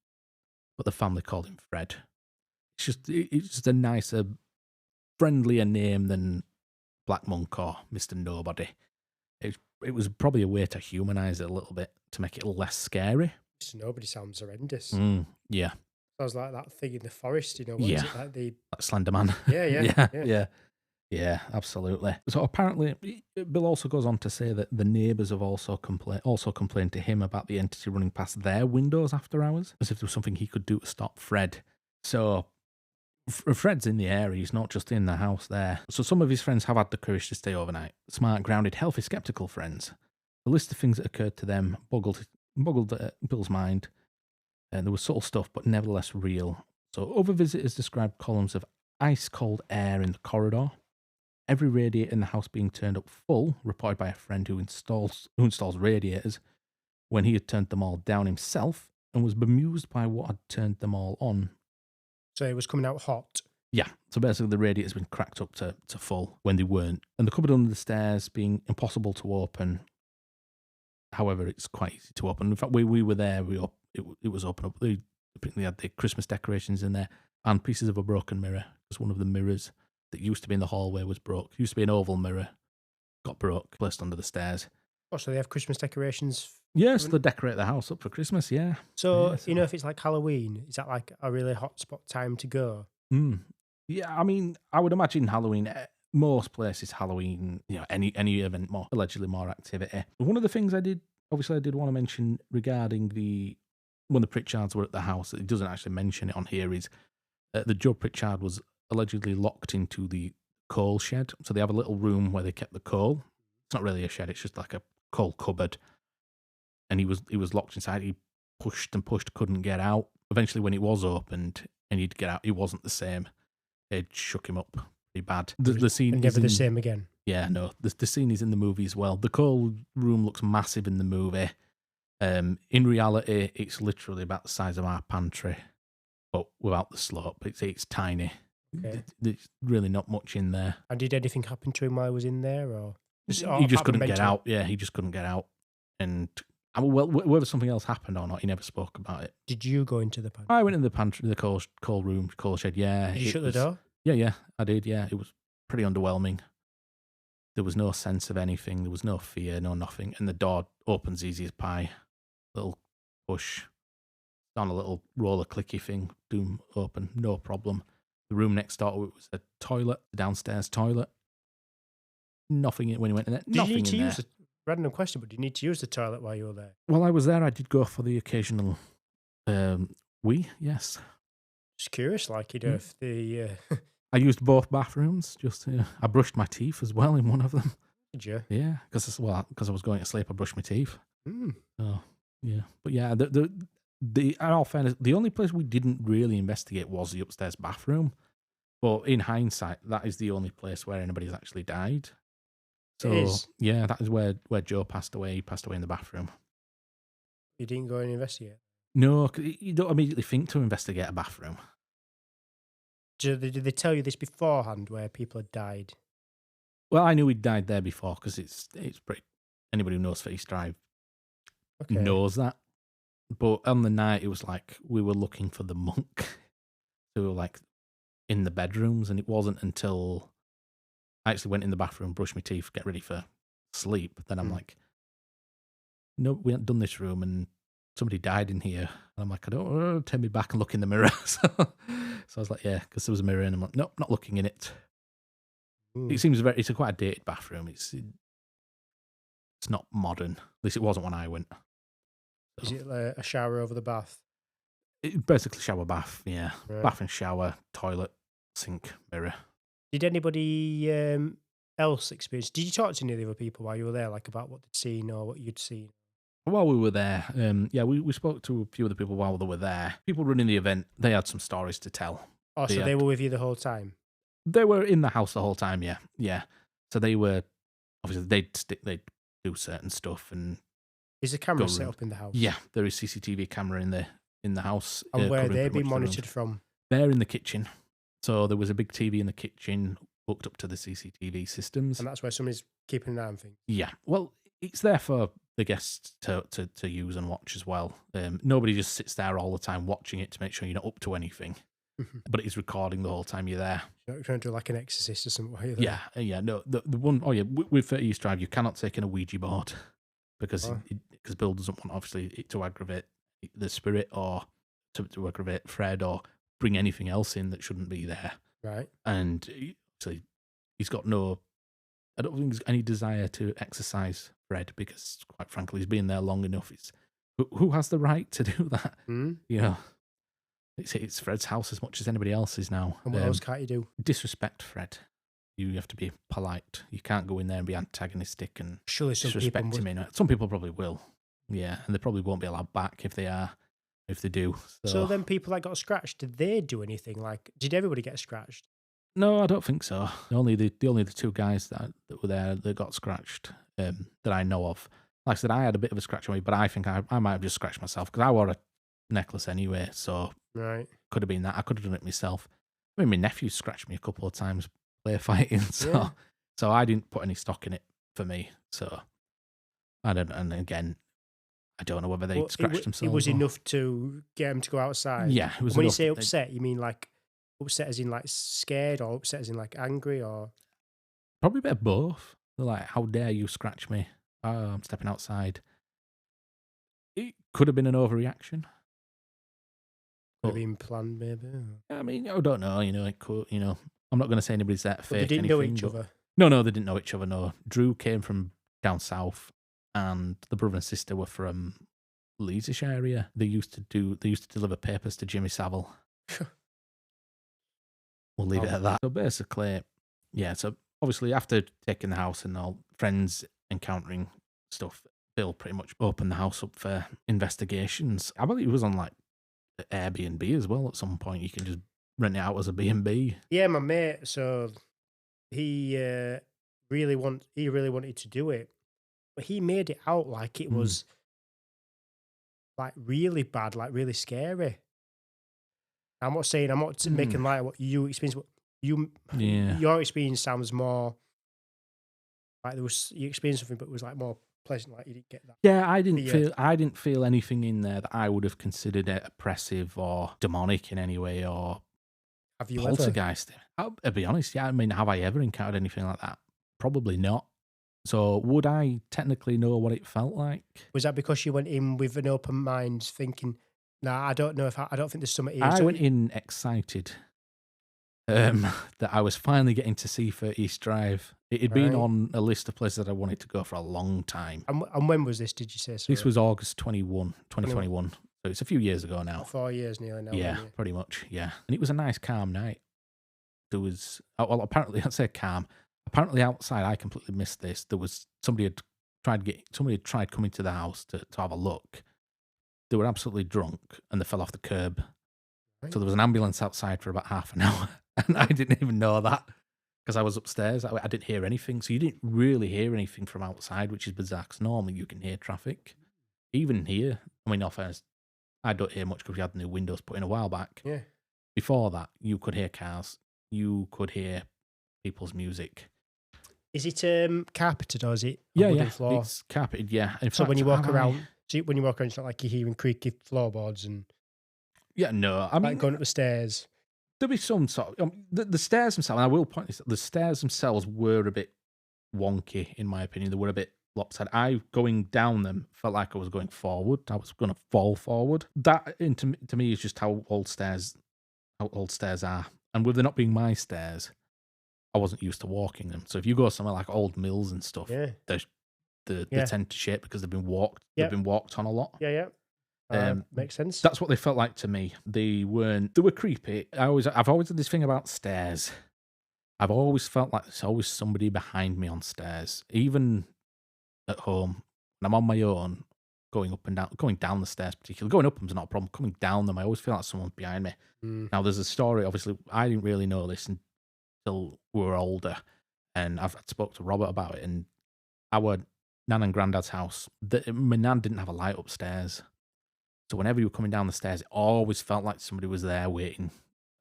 Speaker 1: but the family called him Fred. It's just a nicer, friendlier name than Black Monk or Mr. Nobody. It was probably a way to humanize it a little bit to make it less scary.
Speaker 2: Mr. Nobody sounds horrendous.
Speaker 1: Yeah.
Speaker 2: Sounds like that thing in the forest, What
Speaker 1: Yeah.
Speaker 2: is it, like the
Speaker 1: Slenderman.
Speaker 2: Yeah.
Speaker 1: Absolutely. So apparently, Bill also goes on to say that the neighbours have also complained to him about the entity running past their windows after hours, as if there was something he could do to stop Fred. So Fred's in the area, he's not just in the house there. So some of his friends have had the courage to stay overnight. Smart, grounded, healthy, sceptical friends. The list of things that occurred to them boggled Bill's mind, and there was subtle stuff, but nevertheless real. So other visitors described columns of ice-cold air in the corridor, every radiator in the house being turned up full, reported by a friend who installs radiators, when he had turned them all down himself, and was bemused by what had turned them all on.
Speaker 2: So it was coming out hot.
Speaker 1: Yeah, so basically the radiator's been cracked up to full when they weren't. And the cupboard under the stairs being impossible to open. However, it's quite easy to open. In fact, we were there, it was open up. They had the Christmas decorations in there and pieces of a broken mirror. Because one of the mirrors that used to be in the hallway was broke. It used to be an oval mirror, got broke, placed under the stairs.
Speaker 2: Oh, so they have Christmas decorations?
Speaker 1: Yes, they decorate the house up for Christmas, yeah.
Speaker 2: So, if it's like Halloween, is that like a really hotspot time to go?
Speaker 1: Yeah, I mean, I would imagine Halloween, most places Halloween, any event, allegedly more activity. One of the things I did want to mention regarding when the Pritchards were at the house, it doesn't actually mention it on here, is the Joe Pritchard was allegedly locked into the coal shed. So they have a little room where they kept the coal. It's not really a shed, it's just like a coal cupboard. And he was locked inside. He pushed and pushed, couldn't get out. Eventually, when it was opened and he'd get out, he wasn't the same. It shook him up pretty bad. The scene
Speaker 2: and never the same again.
Speaker 1: Yeah, no. The scene is in the movie as well. The coal room looks massive in the movie. In reality, it's literally about the size of our pantry, but without the slope. It's tiny.
Speaker 2: Okay.
Speaker 1: There's really not much in there.
Speaker 2: And did anything happen to him while he was in there, or
Speaker 1: he just couldn't get out? Yeah, he just couldn't get out. And whether something else happened or not, he never spoke about it.
Speaker 2: Did you go into the pantry?
Speaker 1: I went in the pantry, the coal room, coal shed. Yeah.
Speaker 2: Did you shut the door?
Speaker 1: Yeah, I did. Yeah, it was pretty underwhelming. There was no sense of anything. There was no fear, no nothing. And the door opens easy as pie. Little push. On a little roller clicky thing. Doom open, no problem. The room next door was a toilet, a downstairs toilet. Nothing when you went in there.
Speaker 2: Did you need to use random question, but do you need to use the toilet while you were there?
Speaker 1: While I was there, I did go for the occasional yes.
Speaker 2: Just curious, if the...
Speaker 1: I used both bathrooms. I brushed my teeth as well in one of them.
Speaker 2: Did you?
Speaker 1: Yeah, because I was going to sleep, I brushed my teeth. Oh, yeah. But yeah, in all fairness, the only place we didn't really investigate was the upstairs bathroom. But in hindsight, that is the only place where anybody's actually died. So, yeah, that is where Joe passed away. He passed away in the bathroom.
Speaker 2: You didn't go and investigate?
Speaker 1: No, 'cause you don't immediately think to investigate a bathroom.
Speaker 2: Did they tell you this beforehand, where people had died?
Speaker 1: Well, I knew he'd died there before because it's pretty. Anybody who knows East Drive knows that. But on the night, it was like we were looking for the monk. So we were like in the bedrooms, and it wasn't until I actually went in the bathroom, brushed my teeth, get ready for sleep. Then I'm like, no, we haven't done this room, and somebody died in here. And I'm like, I don't turn me back and look in the mirror. So I was like, yeah, because there was a mirror, and I'm like, nope, not looking in it. It seems it's quite a dated bathroom. It's not modern. At least it wasn't when I went. So.
Speaker 2: Is it a shower over the bath?
Speaker 1: Basically shower bath, yeah.
Speaker 2: Right.
Speaker 1: Bath and shower, toilet, sink, mirror.
Speaker 2: Did anybody else experience? Did you talk to any of the other people while you were there, about what they'd seen or what you'd seen?
Speaker 1: While we were there, we spoke to a few of the people while they were there. People running the event, they had some stories to tell.
Speaker 2: Oh, so they were with you the whole time?
Speaker 1: They were in the house the whole time, yeah. So they were, obviously, they'd do certain stuff and...
Speaker 2: Is the camera set up in the house?
Speaker 1: Yeah, there is CCTV camera in the house.
Speaker 2: And where they being monitored from?
Speaker 1: They're in the kitchen. So there was a big TV in the kitchen hooked up to the CCTV systems.
Speaker 2: And that's where somebody's keeping an eye on things?
Speaker 1: Yeah, well, it's there for the guests to use and watch as well. Nobody just sits there all the time watching it to make sure you're not up to anything. But it is recording the whole time you're there.
Speaker 2: You're trying to do like an exorcist or something.
Speaker 1: Yeah. No, the one. Oh yeah, with 30 East Drive, you cannot take in a Ouija board because Bill doesn't want obviously it to aggravate the spirit or to aggravate Fred or bring anything else in that shouldn't be there.
Speaker 2: Right.
Speaker 1: And so he's got no. I don't think there's any desire to exercise Fred because, quite frankly, he's been there long enough. It's who has the right to do that?
Speaker 2: Mm.
Speaker 1: You know, it's Fred's house as much as anybody else's now.
Speaker 2: And what else can't you do?
Speaker 1: Disrespect Fred. You have to be polite. You can't go in there and be antagonistic and
Speaker 2: surely some
Speaker 1: disrespect
Speaker 2: people
Speaker 1: him. Some people probably will. Yeah, and they probably won't be allowed back if they do.
Speaker 2: So then people that got scratched, did they do anything? Like, did everybody get scratched?
Speaker 1: No, I don't think so. Only the two guys that were there that got scratched that I know of. Like I said, I had a bit of a scratch on me, but I think I might have just scratched myself because I wore a necklace anyway, so
Speaker 2: right,
Speaker 1: could have been that. I could have done it myself. I mean, my nephew scratched me a couple of times play fighting, so I didn't put any stock in it for me. So I don't. And again, I don't know whether they scratched themselves.
Speaker 2: It was enough to get them to go outside.
Speaker 1: Yeah, it was.
Speaker 2: When you say upset, you mean like upset as in like scared, or upset as in like angry, or
Speaker 1: probably a bit of both. They're like, "How dare you scratch me? Oh, I'm stepping outside." It could have been an overreaction.
Speaker 2: Could have been planned, maybe.
Speaker 1: I mean, I don't know. It could. I'm not going to say anybody's that fake.
Speaker 2: They didn't know each other.
Speaker 1: No, they didn't know each other. No, Drew came from down south, and the brother and sister were from Leicestershire area. They used to deliver papers to Jimmy Savile. We'll leave it at that. So basically, yeah. So obviously, after taking the house and all friends encountering stuff, Bill pretty much opened the house up for investigations. I believe it was on like Airbnb as well. At some point, you can just rent it out as a B&B.
Speaker 2: Yeah, my mate. So he really wanted to do it, but he made it out like it was like really bad, like really scary. I'm not making light of what you experienced. Your experience sounds more like you experienced something, but it was like more pleasant. Like you didn't get that.
Speaker 1: Yeah, I didn't feel anything in there that I would have considered it oppressive or demonic in any way or
Speaker 2: have you
Speaker 1: poltergeist. I'll be honest. Yeah, I mean, have I ever encountered anything like that? Probably not. So would I technically know what it felt like?
Speaker 2: Was that because you went in with an open mind, thinking, "Nah, I don't know if I don't think there's something here."
Speaker 1: I went in excited that I was finally getting to see 30 East Drive. It had been on a list of places that I wanted to go for a long time.
Speaker 2: And when was this, did you say?
Speaker 1: This was August 2021. So it's a few years ago now.
Speaker 2: 4 years nearly now.
Speaker 1: Yeah, pretty much, yeah. And it was a nice, calm night. There was, apparently, I'd say calm. Apparently outside, I completely missed this. There was, somebody had tried coming to the house to have a look. They were absolutely drunk and they fell off the curb. Right. So there was an ambulance outside for about half an hour. And I didn't even know that because I was upstairs. I didn't hear anything. So you didn't really hear anything from outside, which is bizarre because normally you can hear traffic. Even here, I mean, off air, I don't hear much because we had the new windows put in a while back.
Speaker 2: Yeah.
Speaker 1: Before that, you could hear cars. You could hear people's music.
Speaker 2: Is it carpeted or is it wooden floor?
Speaker 1: It's carpeted, yeah. In
Speaker 2: so
Speaker 1: fact,
Speaker 2: when you walk around, it's not like you're hearing creaky floorboards and...
Speaker 1: Yeah, no. I mean...
Speaker 2: going up the stairs.
Speaker 1: There'll be some sort of... the stairs themselves, and I will point this out, the stairs themselves were a bit wonky, in my opinion. They were a bit lopsided. Going down them felt like I was going forward. I was going to fall forward. That, to me, is just how old stairs are. And with them not being my stairs, I wasn't used to walking them. So if you go somewhere like old mills and stuff, they tend to shake because they've been walked. They've been walked on a lot.
Speaker 2: Yeah. Makes sense.
Speaker 1: That's what they felt like to me. They were creepy. I've always had this thing about stairs. I've always felt like there's always somebody behind me on stairs. Even at home, when I'm on my own, going up and down, going down the stairs particularly. Going up them's not a problem. Coming down them, I always feel like someone's behind me. Now, there's a story, obviously, I didn't really know this until we were older, and I've spoke to Robert about it, and our nan and granddad's house, my nan didn't have a light upstairs. So whenever you were coming down the stairs, it always felt like somebody was there waiting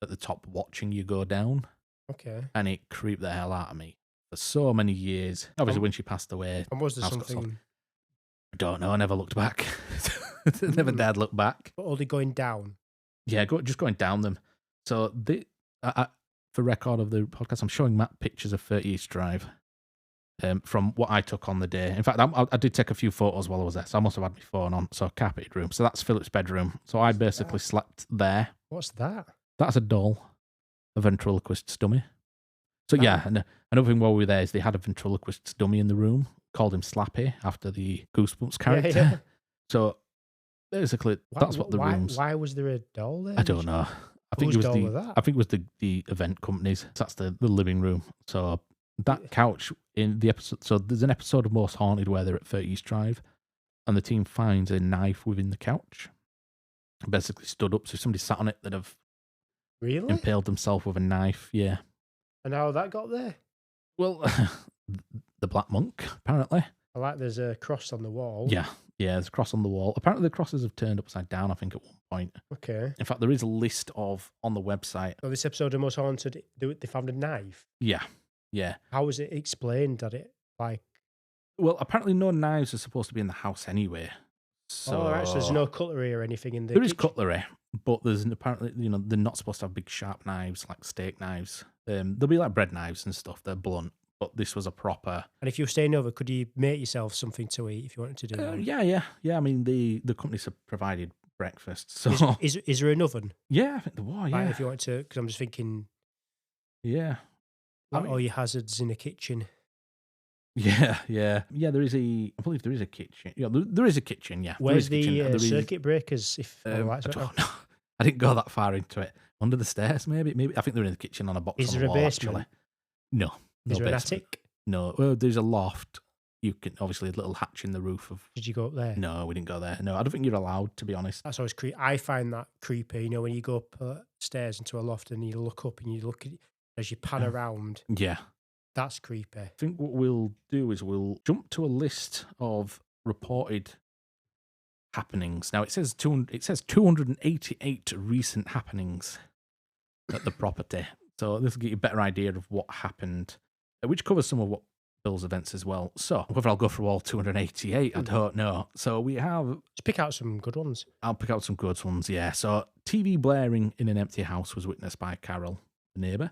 Speaker 1: at the top watching you go down.
Speaker 2: Okay.
Speaker 1: And it creeped the hell out of me for so many years. Obviously, when she passed away.
Speaker 2: And was there something?
Speaker 1: I don't know. I never looked back. Never dared look back.
Speaker 2: But only going down?
Speaker 1: Yeah, just going down them. So for record of the podcast, I'm showing Matt pictures of 30 East Drive. From what I took on the day. In fact, I did take a few photos while I was there, so I must have had my phone on. So, carpeted room. So, that's Philip's bedroom. So, I basically slept there.
Speaker 2: What's that?
Speaker 1: That's a doll, a ventriloquist's dummy. So, yeah, and another thing while we were there is they had a ventriloquist's dummy in the room, called him Slappy, after the Goosebumps character. Yeah. So, basically, that's what the room's...
Speaker 2: Why was there a doll there?
Speaker 1: I don't know. I think it was the event companies. So that's the living room. So... that couch in the episode, so there's an episode of Most Haunted where they're at 30 East Drive and the team finds a knife within the couch. Basically stood up, so somebody sat on it that have impaled themselves with a knife, yeah.
Speaker 2: And how that got there?
Speaker 1: Well, the Black Monk, apparently.
Speaker 2: I like there's a cross on the wall.
Speaker 1: Yeah, there's a cross on the wall. Apparently the crosses have turned upside down, I think, at one point.
Speaker 2: Okay.
Speaker 1: In fact, there is a list of, on the website.
Speaker 2: So this episode of Most Haunted, they found a knife?
Speaker 1: Yeah. Yeah.
Speaker 2: How was it explained that it, like...
Speaker 1: Well, apparently no knives are supposed to be in the house anyway. So,
Speaker 2: right, so there's no cutlery or anything in the
Speaker 1: There is cutlery, but there's apparently, they're not supposed to have big sharp knives, like steak knives. There'll be like bread knives and stuff, they're blunt, but this was a proper... And
Speaker 2: if you were staying over, could you make yourself something to eat if you wanted to do that?
Speaker 1: Yeah, I mean, the companies have provided breakfast, so...
Speaker 2: Is there an oven?
Speaker 1: Yeah, I think there was, yeah.
Speaker 2: Like if you want to, because I'm just thinking...
Speaker 1: Yeah.
Speaker 2: Like all your hazards in a kitchen.
Speaker 1: Yeah. There is I believe there is a kitchen. Yeah, there is a kitchen. Yeah.
Speaker 2: Where's the circuit breakers? If
Speaker 1: I don't know. I didn't go that far into it. Under the stairs, maybe. I think they're in the kitchen on a box.
Speaker 2: Is there a basement? Actually.
Speaker 1: No.
Speaker 2: Is there
Speaker 1: an
Speaker 2: attic?
Speaker 1: No. Well, there's a loft. You can obviously a little hatch in the roof of.
Speaker 2: Did you go up there?
Speaker 1: No, we didn't go there. No, I don't think you're allowed, to be honest.
Speaker 2: That's always creepy. I find that creepy. When you go up stairs into a loft and you look up and you look at. As you pan around.
Speaker 1: Yeah.
Speaker 2: That's creepy.
Speaker 1: I think what we'll do is we'll jump to a list of reported happenings. Now, it says 288 recent happenings at the property. So this will get you a better idea of what happened, which covers some of what Bill's events as well. So whether I'll go through all 288, I don't know. So we have...
Speaker 2: Just pick out some good ones.
Speaker 1: I'll pick out some good ones, yeah. So TV blaring in an empty house was witnessed by Carol, the neighbour.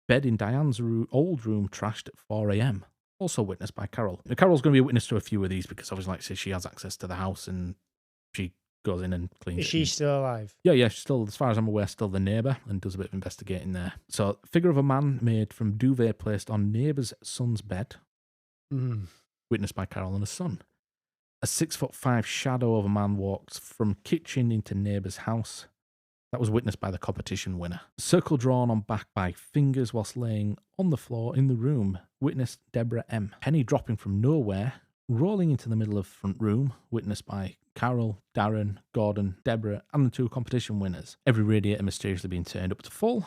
Speaker 1: Bed in Diane's old room trashed at 4 a.m. Also witnessed by Carol. Now, Carol's going to be a witness to a few of these because obviously, like I say, she has access to the house and she goes in and cleans it.
Speaker 2: Is she still alive?
Speaker 1: Yeah, she's still, as far as I'm aware, still the neighbour and does a bit of investigating there. So, figure of a man made from duvet placed on neighbour's son's bed. Witnessed by Carol and her son. A 6'5" shadow of a man walks from kitchen into neighbour's house. That was witnessed by the competition winner. Circle drawn on back by fingers whilst laying on the floor in the room. Witnessed Deborah M. Penny dropping from nowhere, rolling into the middle of front room. Witnessed by Carol, Darren, Gordon, Deborah, and the two competition winners. Every radiator mysteriously being turned up to full.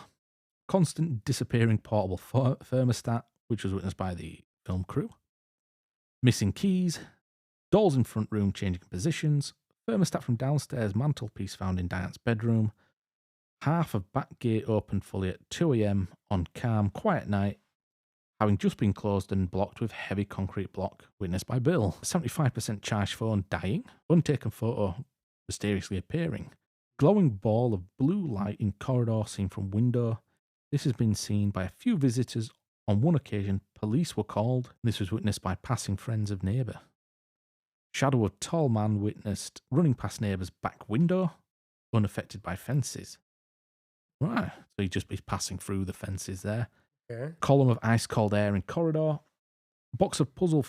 Speaker 1: Constant disappearing portable thermostat, which was witnessed by the film crew. Missing keys. Dolls in front room changing positions. Thermostat from downstairs mantelpiece found in Diane's bedroom. Half of back gate opened fully at 2 a.m. on calm, quiet night, having just been closed and blocked with heavy concrete block, witnessed by Bill. 75% charged phone dying, untaken photo mysteriously appearing. Glowing ball of blue light in corridor seen from window. This has been seen by a few visitors. On one occasion, police were called. This was witnessed by passing friends of neighbour. Shadow of tall man witnessed running past neighbour's back window, unaffected by fences. Right, so he's passing through the fences there. Okay. Column of ice cold air in corridor. Box of puzzle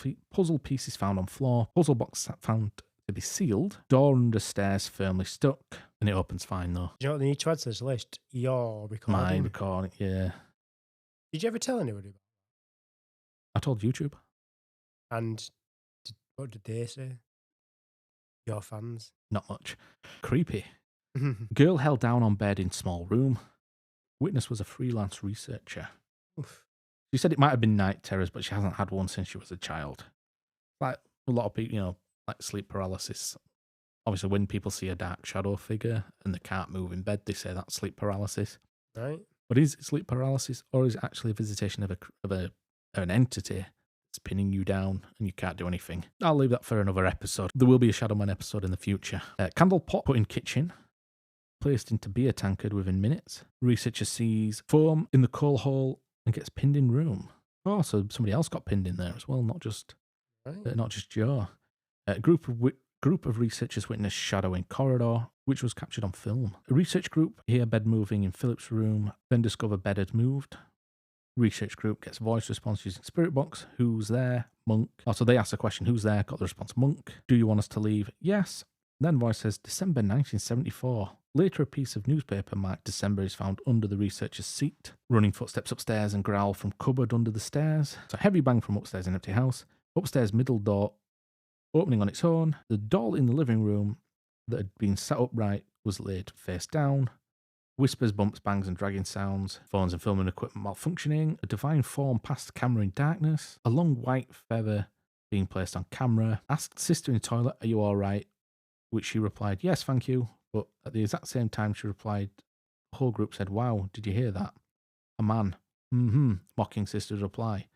Speaker 1: pieces found on floor. Puzzle box found to be sealed. Door under stairs firmly stuck. And it opens fine though.
Speaker 2: Do you know what they need to add to this list? Your recording.
Speaker 1: My recording, yeah.
Speaker 2: Did you ever tell anybody about that?
Speaker 1: I told YouTube.
Speaker 2: And what did they say? Your fans.
Speaker 1: Not much. Creepy. Girl held down on bed in small room. Witness was a freelance researcher.
Speaker 2: Oof.
Speaker 1: She said it might have been night terrors, but she hasn't had one since she was a child. Like a lot of people, like sleep paralysis. Obviously, when people see a dark shadow figure and they can't move in bed, they say that's sleep paralysis.
Speaker 2: Right.
Speaker 1: But is it sleep paralysis, or is it actually a visitation of an entity that's pinning you down and you can't do anything? I'll leave that for another episode. There will be a Shadow Man episode in the future. Candle pot put in kitchen, placed into beer tankard within minutes. Researcher sees foam in the coal hole and gets pinned in room. Oh, so somebody else got pinned in there as well, not just Joe. A group of researchers witnessed shadow in corridor, which was captured on film. A research group hear bed moving in Philip's room, then discover bed had moved. Research group gets voice response using spirit box. Who's there? Monk. So they ask the question, who's there? Got the response, Monk. Do you want us to leave? Yes. Then voice says, December 1974. Later, a piece of newspaper marked December is found under the researcher's seat. Running footsteps upstairs and growl from cupboard under the stairs. So heavy bang from upstairs in empty house. Upstairs middle door opening on its own. The doll in the living room that had been sat upright was laid face down. Whispers, bumps, bangs and dragging sounds. Phones and filming equipment malfunctioning. A divine form past camera in darkness. A long white feather being placed on camera. Asked sister in toilet, are you alright? Which she replied, yes, thank you. But at the exact same time she replied, the whole group said, wow, did you hear that? A man. Mocking sister's reply.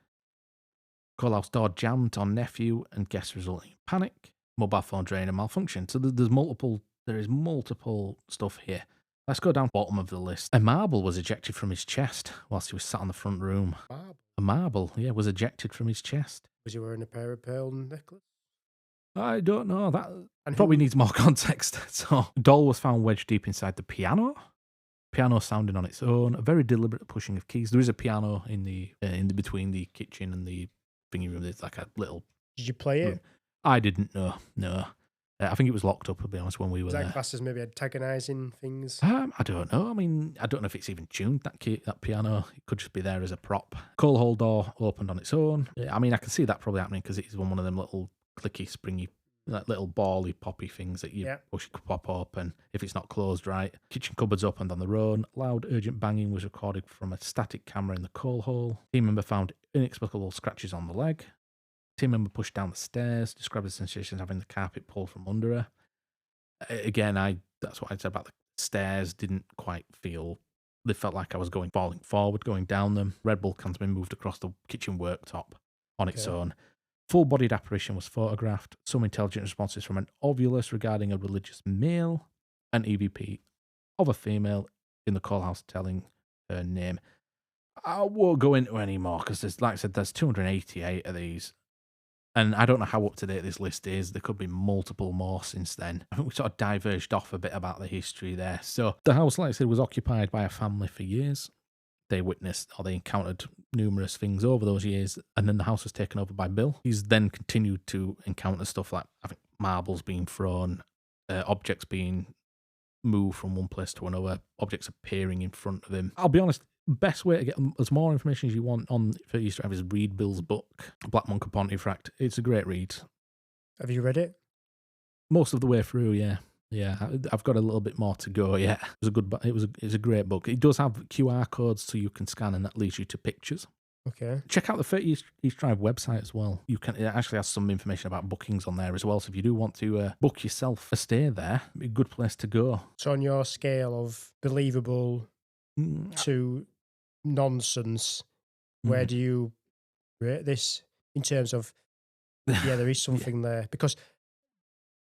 Speaker 1: Call house door jammed on nephew and guests resulting in panic. Mobile phone drain and malfunction. So there is multiple stuff here. Let's go down bottom of the list. A marble was ejected from his chest whilst he was sat on the front room.
Speaker 2: Marble?
Speaker 1: A marble, yeah, was ejected from his chest.
Speaker 2: Was he wearing a pair of pearl necklace?
Speaker 1: I don't know. That probably needs more context. So, doll was found wedged deep inside the piano. Piano sounding on its own. A very deliberate pushing of keys. There is a piano in the between the kitchen and the thingy room. There's like a little.
Speaker 2: Did you play it?
Speaker 1: I didn't know. No. I think it was locked up, to be honest, when we were there.
Speaker 2: Was that classed as maybe antagonising things?
Speaker 1: I don't know. I mean, I don't know if it's even tuned, that piano. It could just be there as a prop. Coal hole door opened on its own. I mean, I can see that probably happening because it is one of them little clicky, springy, like little bally, poppy things that you push could pop open if it's not closed right. Kitchen cupboards opened on their own. Loud, urgent banging was recorded from a static camera in the coal hole. Team member found inexplicable scratches on the leg. Team member pushed down the stairs, described the sensation of having the carpet pulled from under her. Again, that's what I said about the stairs. Didn't quite feel. They felt like I was falling forward, going down them. Red Bull cans been moved across the kitchen worktop on its own. Full-bodied apparition was photographed. Some intelligent responses from an ovulus regarding a religious male. An EVP of a female in the call house telling her name. I won't go into any more because, like I said, there's 288 of these. And I don't know how up-to-date this list is. There could be multiple more since then. I think we sort of diverged off a bit about the history there. So the house, like I said, was occupied by a family for years. They witnessed or they encountered numerous things over those years. And then the house was taken over by Bill. He's then continued to encounter stuff like, I think, marbles being thrown, objects being moved from one place to another, objects appearing in front of him. I'll be honest, best way to get as more information as you want on for Easter egg is read Bill's book, Black Monk and Pontefract. It's a great read.
Speaker 2: Have you read it?
Speaker 1: Most of the way through, yeah. Yeah, I've got a little bit more to go. Yeah, it's a great book. It does have QR codes so you can scan, and that leads you to pictures.
Speaker 2: Okay.
Speaker 1: Check out the 30 East Drive website as well. It actually has some information about bookings on there as well. So if you do want to book yourself a stay there, it'd be a good place to go.
Speaker 2: So on your scale of believable to nonsense, where do you rate this in terms of there is something there? Because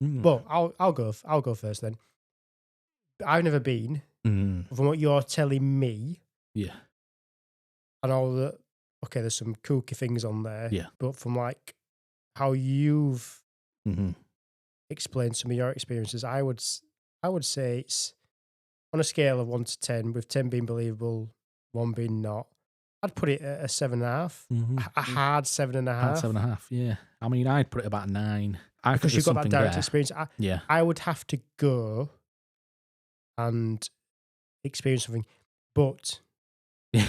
Speaker 2: well, I'll go first then. I've never been. From what you're telling me, and all the there's some kooky things on there.
Speaker 1: Yeah,
Speaker 2: but from like how you've explained some of your experiences, I would say it's on a scale of 1 to 10, with 10 being believable, 1 being not. I'd put it at a 7.5, a hard 7.5.
Speaker 1: Hard 7.5, yeah. I mean, I'd put it about 9.
Speaker 2: Because you've got that direct
Speaker 1: there.
Speaker 2: experience. I would have to go and experience something, but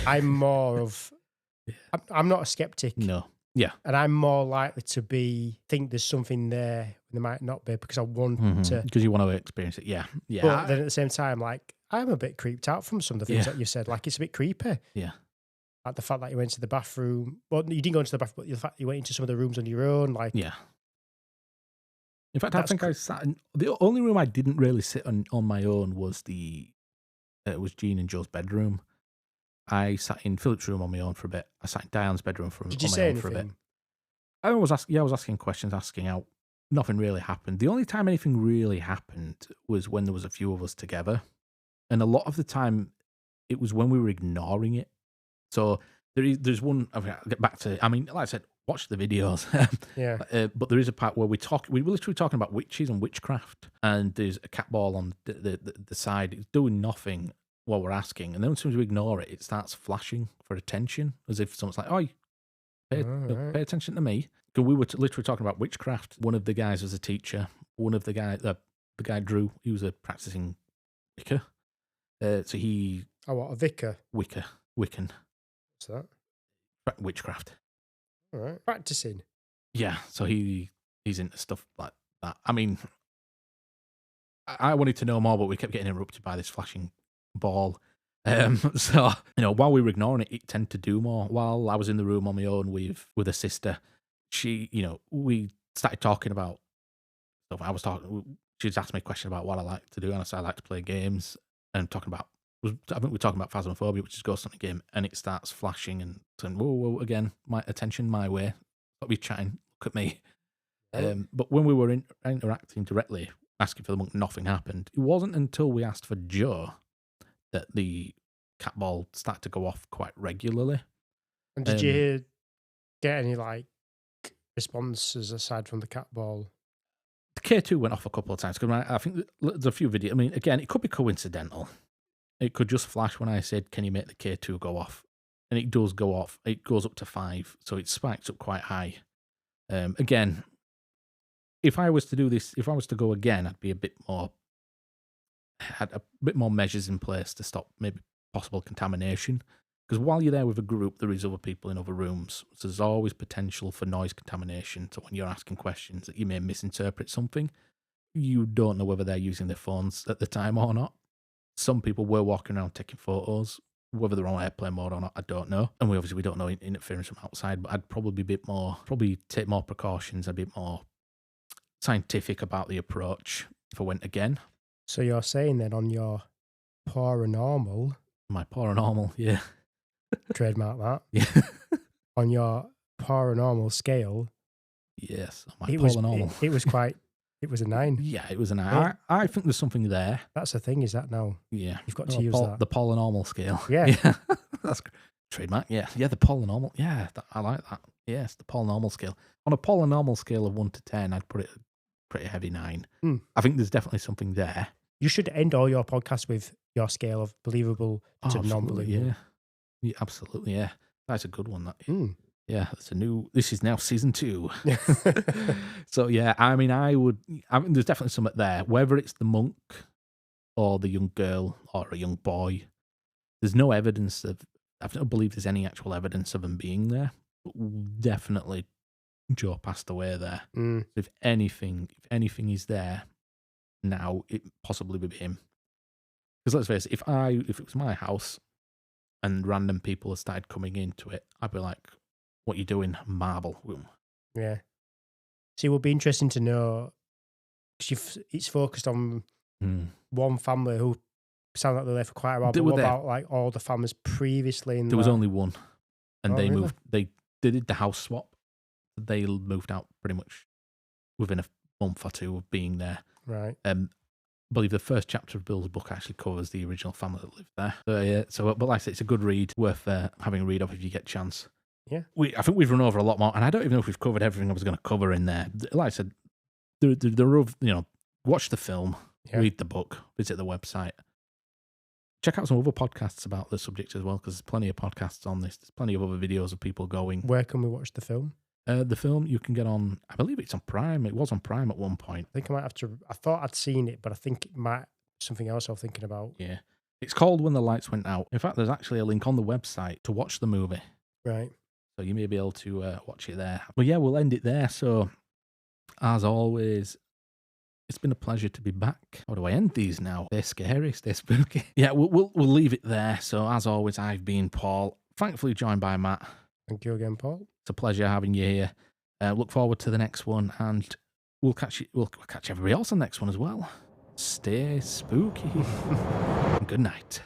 Speaker 2: I'm more of. I'm not a skeptic.
Speaker 1: No. Yeah.
Speaker 2: And I'm more likely to think there's something there. There might not be because I want to.
Speaker 1: Because you want to experience it. Yeah. Yeah.
Speaker 2: But then at the same time, like, I'm a bit creeped out from some of the things that you said. Like, it's a bit creepy.
Speaker 1: Yeah.
Speaker 2: Like the fact that you went to the bathroom. Well, you didn't go into the bathroom, but the fact you went into some of the rooms on your own. Like,
Speaker 1: yeah. In fact, I think I sat in the only room I didn't really sit on my own was was Jean and Joe's bedroom. I sat in Philip's room on my own for a bit. I sat in Diane's bedroom
Speaker 2: Did you
Speaker 1: on my
Speaker 2: say
Speaker 1: own for a bit.
Speaker 2: anything?
Speaker 1: I was asking questions, asking out. Nothing really happened. The only time anything really happened was when there was a few of us together. And a lot of the time, it was when we were ignoring it. So there's one, I'll get back to, I mean, like I said, watch the videos.
Speaker 2: Yeah.
Speaker 1: But there is a part where we were literally talking about witches and witchcraft. And there's a cat ball on the side. It's doing nothing while we're asking. And then as soon as we ignore it, it starts flashing for attention. As if someone's like, oh, pay attention to me. Because we were literally talking about witchcraft. One of the guys was a teacher. One of the guy Drew, he was a practicing Wicca. So he...
Speaker 2: Oh, what, a vicar?
Speaker 1: Wiccan.
Speaker 2: What's that?
Speaker 1: Witchcraft.
Speaker 2: All right. Practicing.
Speaker 1: Yeah, so he's into stuff like that. I mean, I wanted to know more, but we kept getting interrupted by this flashing ball. So, while we were ignoring it, it tended to do more. While I was in the room on my own with a sister, she, we started talking about stuff. She'd asked me a question about what I like to do, and I said I like to play games, and I think we're talking about Phasmophobia, which is a ghost hunting game, and it starts flashing and saying, whoa, again, my attention my way. Stop be chatting, look at me. But when we were interacting directly, asking for the monk, nothing happened. It wasn't until we asked for Joe that the cat ball started to go off quite regularly.
Speaker 2: And did you get any, responses aside from the cat ball?
Speaker 1: The K2 went off a couple of times, because I think there's a few videos. I mean, again, it could be coincidental. It could just flash when I said, can you make the K2 go off? And it does go off. It goes up to 5, so it spikes up quite high. Again, if I was to do this, if I was to go again, I'd be had a bit more measures in place to stop maybe possible contamination. Because while you're there with a group, there is other people in other rooms. So there's always potential for noise contamination. So when you're asking questions that you may misinterpret something, you don't know whether they're using their phones at the time or not. Some people were walking around taking photos. Whether they're on airplane mode or not, I don't know. And we don't know interference from outside, but I'd probably take more precautions, a bit more scientific about the approach if I went again.
Speaker 2: So you're saying then on your paranormal...
Speaker 1: My paranormal, yeah.
Speaker 2: Trademark that.
Speaker 1: Yeah.
Speaker 2: On your paranormal scale...
Speaker 1: Yes, on my paranormal.
Speaker 2: It was a 9.
Speaker 1: Yeah, it was a 9. Yeah. I think there's something there.
Speaker 2: That's the thing, is that now?
Speaker 1: Yeah.
Speaker 2: You've got to use that.
Speaker 1: The paranormal scale.
Speaker 2: Yeah.
Speaker 1: That's trademark. Yeah. Yeah, the paranormal. Yeah, I like that. Yes, the paranormal scale. On a paranormal scale of 1 to 10, I'd put it a pretty heavy 9. I think there's definitely something there.
Speaker 2: You should end all your podcasts with your scale of believable to non-believable.
Speaker 1: Yeah, absolutely, yeah. That's a good one. That. Yeah, this is now season 2. So yeah, I mean, there's definitely something there. Whether it's the monk or the young girl or a young boy, there's no evidence I don't believe there's any actual evidence of them being there. But definitely Joe passed away there. So if anything is there now, it possibly would be him. Because let's face it, if it was my house and random people had started coming into it, I'd be like, what you doing, marble room?
Speaker 2: Yeah. See, it would be interesting to know, because it's focused on one family who sound like they're there for quite a while. But what about all the families previously?
Speaker 1: There was only one, and they moved. They did the house swap. They moved out pretty much within a month or two of being there.
Speaker 2: Right.
Speaker 1: I believe the first chapter of Bill's book actually covers the original family that lived there. So yeah. But like I said, it's a good read, worth having a read of if you get a chance.
Speaker 2: Yeah.
Speaker 1: I think we've run over a lot more, and I don't even know if we've covered everything I was going to cover in there. Like I said, watch the film, read the book, visit the website. Check out some other podcasts about the subject as well, because there's plenty of podcasts on this. There's plenty of other videos of people going.
Speaker 2: Where can we watch the film?
Speaker 1: The film you can get on, I believe it's on Prime. It was on Prime at one point.
Speaker 2: I think I might have to, I thought I'd seen it, but I think it might be something else I'm thinking about.
Speaker 1: Yeah. It's called When the Lights Went Out. In fact, there's actually a link on the website to watch the movie.
Speaker 2: Right.
Speaker 1: So you may be able to watch it there. But yeah, we'll end it there. So as always, it's been a pleasure to be back. How do I end these now? Stay scary, stay spooky. Yeah, we'll leave it there. So as always, I've been Paul, thankfully joined by Matt.
Speaker 2: Thank you again, Paul.
Speaker 1: It's a pleasure having you here. Look forward to the next one, and we'll catch everybody else on the next one as well. Stay spooky. Good night.